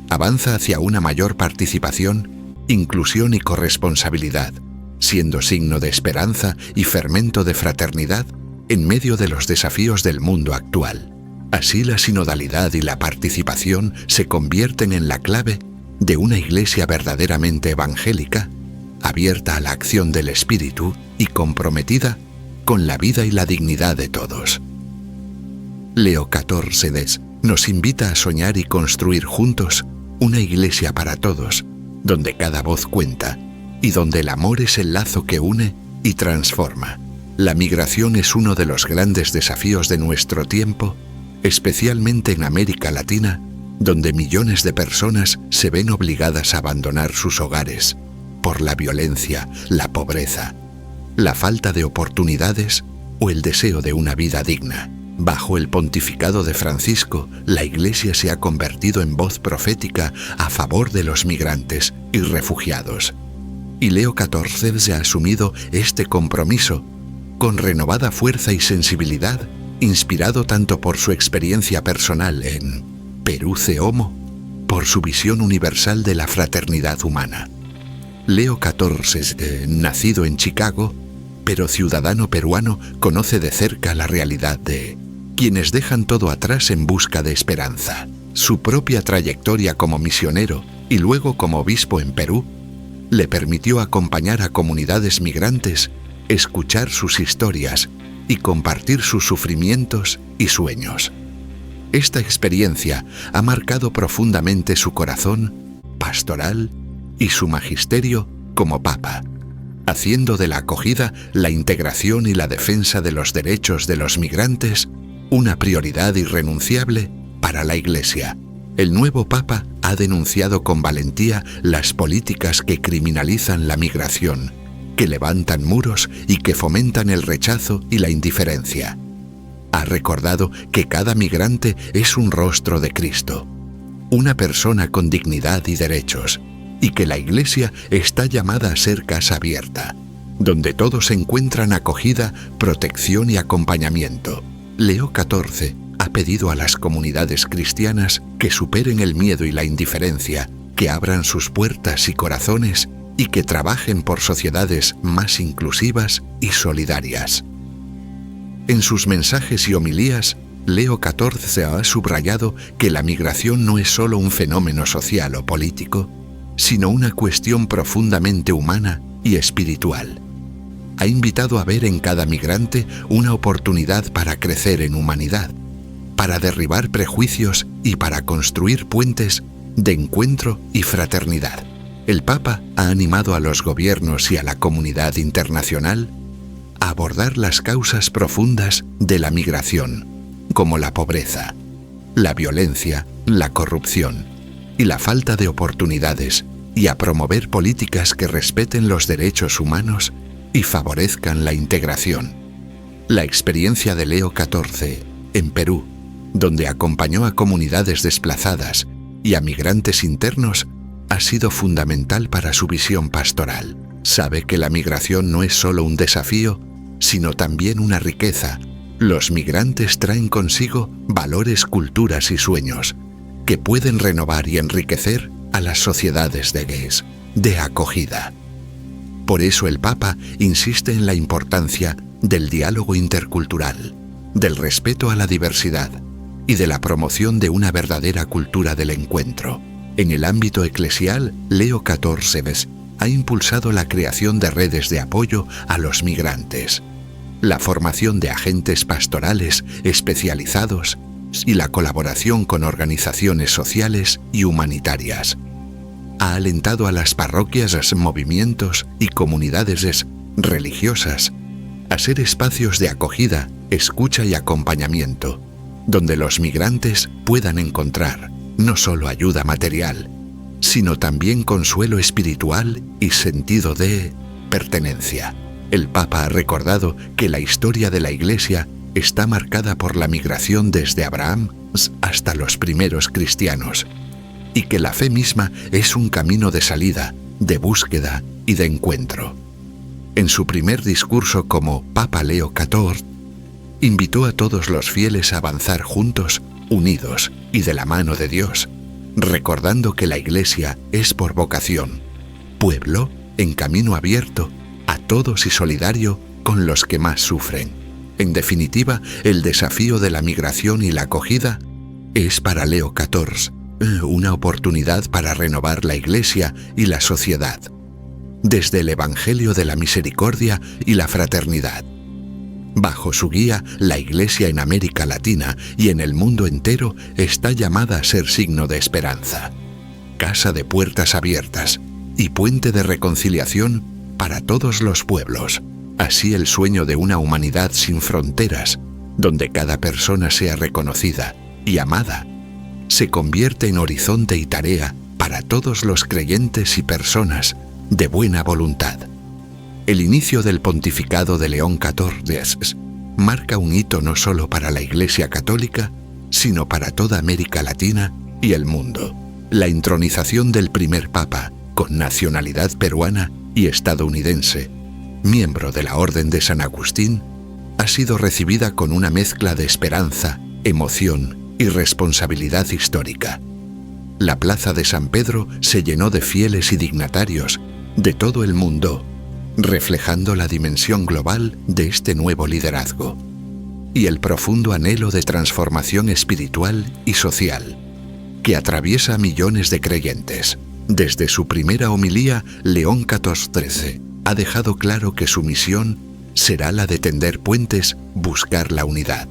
avanza hacia una mayor participación, inclusión y corresponsabilidad, siendo signo de esperanza y fermento de fraternidad en medio de los desafíos del mundo actual. Así la sinodalidad y la participación se convierten en la clave de una Iglesia verdaderamente evangélica, abierta a la acción del Espíritu y comprometida con la vida y la dignidad de todos. Leo XIV nos invita a soñar y construir juntos una Iglesia para todos, donde cada voz cuenta y donde el amor es el lazo que une y transforma. La migración es uno de los grandes desafíos de nuestro tiempo, especialmente en América Latina, donde millones de personas se ven obligadas a abandonar sus hogares por la violencia, la pobreza, la falta de oportunidades o el deseo de una vida digna. Bajo el pontificado de Francisco, la Iglesia se ha convertido en voz profética a favor de los migrantes y refugiados. Y Leo XIV se ha asumido este compromiso con renovada fuerza y sensibilidad, inspirado tanto por su experiencia personal en Perú como por su visión universal de la fraternidad humana. Leo XIV, nacido en Chicago, pero ciudadano peruano, conoce de cerca la realidad de quienes dejan todo atrás en busca de esperanza. Su propia trayectoria como misionero y luego como obispo en Perú le permitió acompañar a comunidades migrantes, escuchar sus historias y compartir sus sufrimientos y sueños. Esta experiencia ha marcado profundamente su corazón pastoral y su magisterio como papa, haciendo de la acogida, la integración y la defensa de los derechos de los migrantes una prioridad irrenunciable para la Iglesia. El nuevo papa ha denunciado con valentía las políticas que criminalizan la migración, que levantan muros y que fomentan el rechazo y la indiferencia. Ha recordado que cada migrante es un rostro de Cristo, una persona con dignidad y derechos, y que la Iglesia está llamada a ser casa abierta, donde todos encuentran acogida, protección y acompañamiento. Leo XIV ha pedido a las comunidades cristianas que superen el miedo y la indiferencia, que abran sus puertas y corazones y que trabajen por sociedades más inclusivas y solidarias. En sus mensajes y homilías, Leo XIV ha subrayado que la migración no es solo un fenómeno social o político, sino una cuestión profundamente humana y espiritual. Ha invitado a ver en cada migrante una oportunidad para crecer en humanidad, para derribar prejuicios y para construir puentes de encuentro y fraternidad. El Papa ha animado a los gobiernos y a la comunidad internacional a abordar las causas profundas de la migración, como la pobreza, la violencia, la corrupción y la falta de oportunidades, y a promover políticas que respeten los derechos humanos y favorezcan la integración. La experiencia de Leo XIV en Perú, donde acompañó a comunidades desplazadas y a migrantes internos, ha sido fundamental para su visión pastoral. Sabe que la migración no es solo un desafío, sino también una riqueza. Los migrantes traen consigo valores, culturas y sueños que pueden renovar y enriquecer a las sociedades de acogida. Por eso el Papa insiste en la importancia del diálogo intercultural, del respeto a la diversidad y de la promoción de una verdadera cultura del encuentro. En el ámbito eclesial, Leo XIV ha impulsado la creación de redes de apoyo a los migrantes, la formación de agentes pastorales especializados y la colaboración con organizaciones sociales y humanitarias. Ha alentado a las parroquias, movimientos y comunidades religiosas a ser espacios de acogida, escucha y acompañamiento, donde los migrantes puedan encontrar no solo ayuda material, sino también consuelo espiritual y sentido de pertenencia. El Papa ha recordado que la historia de la Iglesia está marcada por la migración desde Abraham hasta los primeros cristianos, y que la fe misma es un camino de salida, de búsqueda y de encuentro. En su primer discurso como Papa Leo XIV, invitó a todos los fieles a avanzar juntos, unidos y de la mano de Dios, recordando que la Iglesia es por vocación, pueblo en camino abierto a todos y solidario con los que más sufren. En definitiva, el desafío de la migración y la acogida es para Leo XIV una oportunidad para renovar la Iglesia y la sociedad, desde el Evangelio de la misericordia y la fraternidad. Bajo su guía, la Iglesia en América Latina y en el mundo entero está llamada a ser signo de esperanza, casa de puertas abiertas y puente de reconciliación para todos los pueblos. Así el sueño de una humanidad sin fronteras, donde cada persona sea reconocida y amada, se convierte en horizonte y tarea para todos los creyentes y personas de buena voluntad. El inicio del pontificado de León XIV marca un hito no solo para la Iglesia Católica, sino para toda América Latina y el mundo. La intronización del primer Papa, con nacionalidad peruana y estadounidense, miembro de la Orden de San Agustín, ha sido recibida con una mezcla de esperanza, emoción y responsabilidad histórica. La plaza de San Pedro se llenó de fieles y dignatarios de todo el mundo, reflejando la dimensión global de este nuevo liderazgo y el profundo anhelo de transformación espiritual y social que atraviesa a millones de creyentes. Desde su primera homilía, León XIV ha dejado claro que su misión será la de tender puentes, buscar la unidad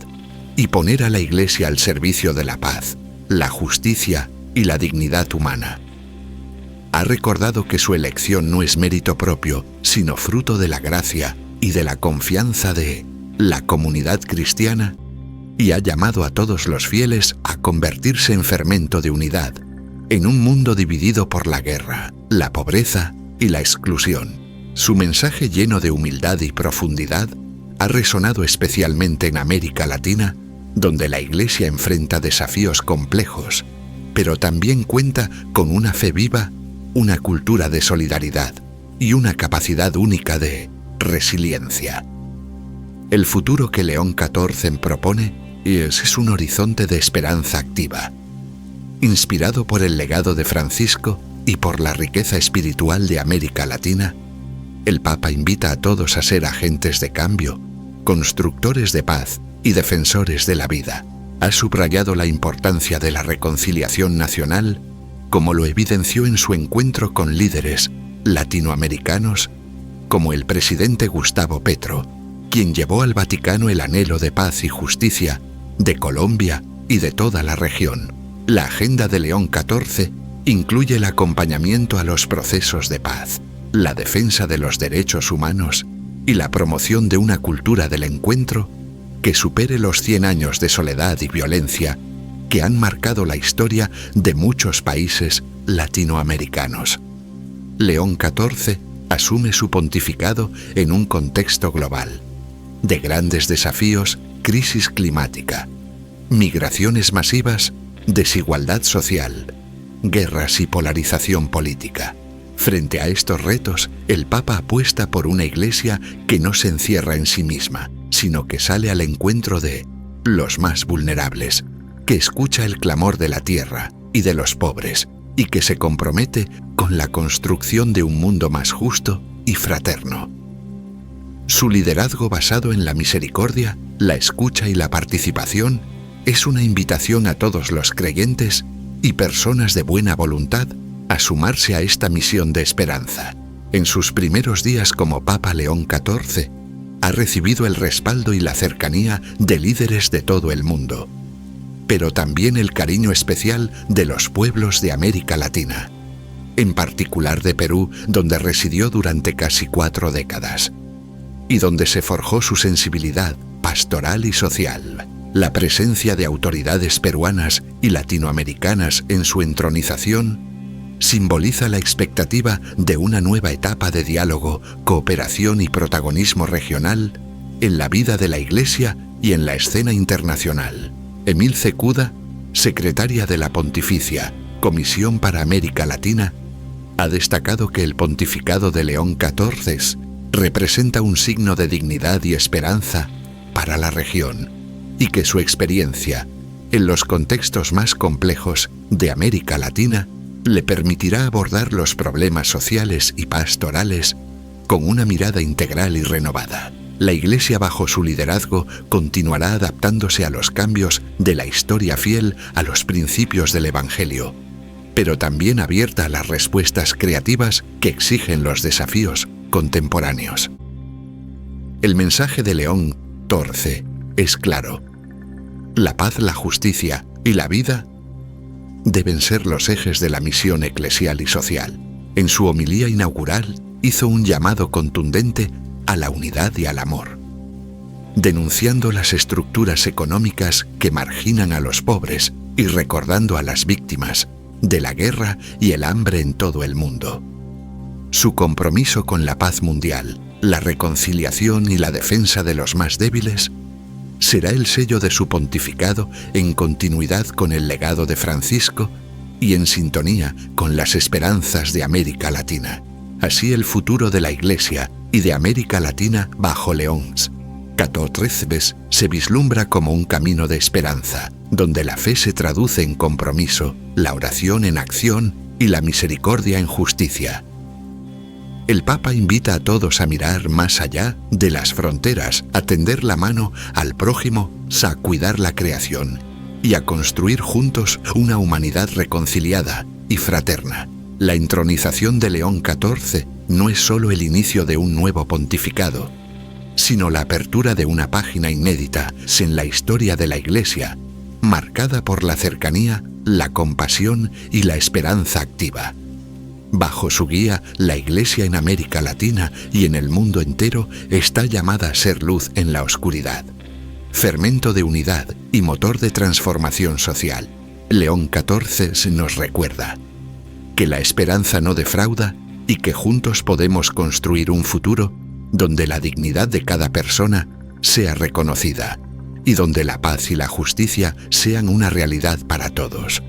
y poner a la Iglesia al servicio de la paz, la justicia y la dignidad humana. Ha recordado que su elección no es mérito propio, sino fruto de la gracia y de la confianza de la comunidad cristiana, y ha llamado a todos los fieles a convertirse en fermento de unidad en un mundo dividido por la guerra, la pobreza y la exclusión. Su mensaje, lleno de humildad y profundidad, ha resonado especialmente en América Latina, donde la Iglesia enfrenta desafíos complejos, pero también cuenta con una fe viva, una cultura de solidaridad y una capacidad única de resiliencia. El futuro que León XIV propone es un horizonte de esperanza activa. Inspirado por el legado de Francisco y por la riqueza espiritual de América Latina, el Papa invita a todos a ser agentes de cambio, constructores de paz y defensores de la vida. Ha subrayado la importancia de la reconciliación nacional, como lo evidenció en su encuentro con líderes latinoamericanos, como el presidente Gustavo Petro, quien llevó al Vaticano el anhelo de paz y justicia de Colombia y de toda la región. La agenda de León XIV incluye el acompañamiento a los procesos de paz, la defensa de los derechos humanos y la promoción de una cultura del encuentro que supere los 100 años de soledad y violencia que han marcado la historia de muchos países latinoamericanos. León XIV asume su pontificado en un contexto global, de grandes desafíos, crisis climática, migraciones masivas, desigualdad social, guerras y polarización política. Frente a estos retos, el Papa apuesta por una Iglesia que no se encierra en sí misma, sino que sale al encuentro de los más vulnerables, que escucha el clamor de la tierra y de los pobres, y que se compromete con la construcción de un mundo más justo y fraterno. Su liderazgo basado en la misericordia, la escucha y la participación es una invitación a todos los creyentes y personas de buena voluntad a sumarse a esta misión de esperanza. En sus primeros días como Papa León XIV, ha recibido el respaldo y la cercanía de líderes de todo el mundo, pero también el cariño especial de los pueblos de América Latina, en particular de Perú, donde residió durante casi 4 décadas, y donde se forjó su sensibilidad pastoral y social. La presencia de autoridades peruanas y latinoamericanas en su entronización simboliza la expectativa de una nueva etapa de diálogo, cooperación y protagonismo regional en la vida de la Iglesia y en la escena internacional. Emil Cekuda, secretaria de la Pontificia Comisión para América Latina, ha destacado que el pontificado de León XIV representa un signo de dignidad y esperanza para la región, y que su experiencia, en los contextos más complejos de América Latina, le permitirá abordar los problemas sociales y pastorales con una mirada integral y renovada. La Iglesia, bajo su liderazgo, continuará adaptándose a los cambios de la historia, fiel a los principios del Evangelio, pero también abierta a las respuestas creativas que exigen los desafíos contemporáneos. El mensaje de León XIV es claro. La paz, la justicia y la vida deben ser los ejes de la misión eclesial y social. En su homilía inaugural hizo un llamado contundente a la unidad y al amor, denunciando las estructuras económicas que marginan a los pobres y recordando a las víctimas de la guerra y el hambre en todo el mundo. Su compromiso con la paz mundial, la reconciliación y la defensa de los más débiles será el sello de su pontificado, en continuidad con el legado de Francisco y en sintonía con las esperanzas de América Latina. Así, el futuro de la Iglesia y de América Latina bajo León XIV se vislumbra como un camino de esperanza, donde la fe se traduce en compromiso, la oración en acción y la misericordia en justicia. El Papa invita a todos a mirar más allá de las fronteras, a tender la mano al prójimo, a cuidar la creación y a construir juntos una humanidad reconciliada y fraterna. La entronización de León XIV no es solo el inicio de un nuevo pontificado, sino la apertura de una página inédita en la historia de la Iglesia, marcada por la cercanía, la compasión y la esperanza activa. Bajo su guía, la Iglesia en América Latina y en el mundo entero está llamada a ser luz en la oscuridad, fermento de unidad y motor de transformación social. León XIV nos recuerda que la esperanza no defrauda y que juntos podemos construir un futuro donde la dignidad de cada persona sea reconocida y donde la paz y la justicia sean una realidad para todos.